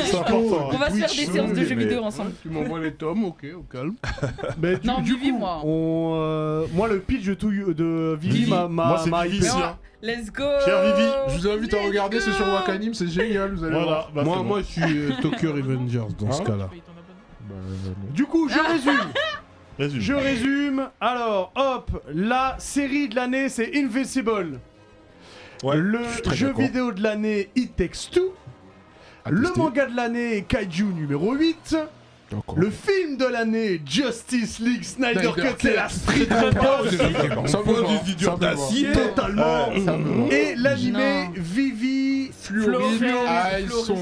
c'est important. On va se faire des Twitch, séances de oui, jeux mais- vidéo ensemble. Tu m'envoies les tomes, ok, au calme. Mais Non, du Vivi, coup, moi. moi, le pitch de de Vivi Vivi. m'a Moi, c'est m'a Vivi hypé. ici, hein. Let's go. Pierre Vivi. Je vous invite à regarder, c'est sur Wakanim, c'est génial, vous allez voir. Voilà, bah, c'est bon. Moi, je suis Tokyo Revengers dans ce Hein cas-là. Bah, Du coup, je résume. Résume. Je résume. Alors, hop, la série de l'année, c'est Invincible. Ouais, Le je suis très jeu d'accord. vidéo de l'année, It Takes Two. Le tester. manga de l'année, Kaiju numéro 8. Encore. Le film de l'année, Justice League Snyder Snyder Cut, Cut. c'est la street Ça me va, des ça me idiot va. d'acier. totalement. Ça me va. Et l'animé Non. Vivi Fluorine, Eye Song.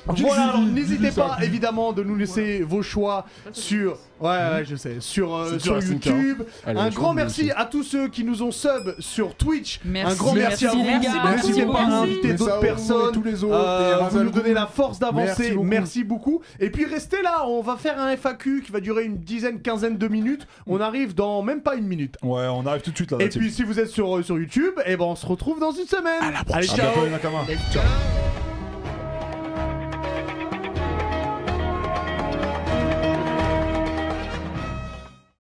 Voilà, alors Vivi, n'hésitez Vivi, pas ça. évidemment de nous laisser vos choix sur je sais sur C'est sur dur, YouTube. Allez, Un je grand vous merci aussi. à tous ceux qui nous ont sub sur Twitch. Merci. Un grand merci à vous. les gars. N'hésitez pas à inviter Messao d'autres et personnes. tous les autres, et Vous Razal nous donnez Gou. la force d'avancer. Merci Merci beaucoup. beaucoup. Et puis restez là, on va faire un FAQ qui va durer une dizaine, quinzaine de minutes. On arrive dans même pas une minute. Ouais, on arrive tout de suite là. Et puis si vous êtes sur YouTube, on se retrouve dans une semaine. Allez, à ciao. bientôt les Nakamas. Ciao.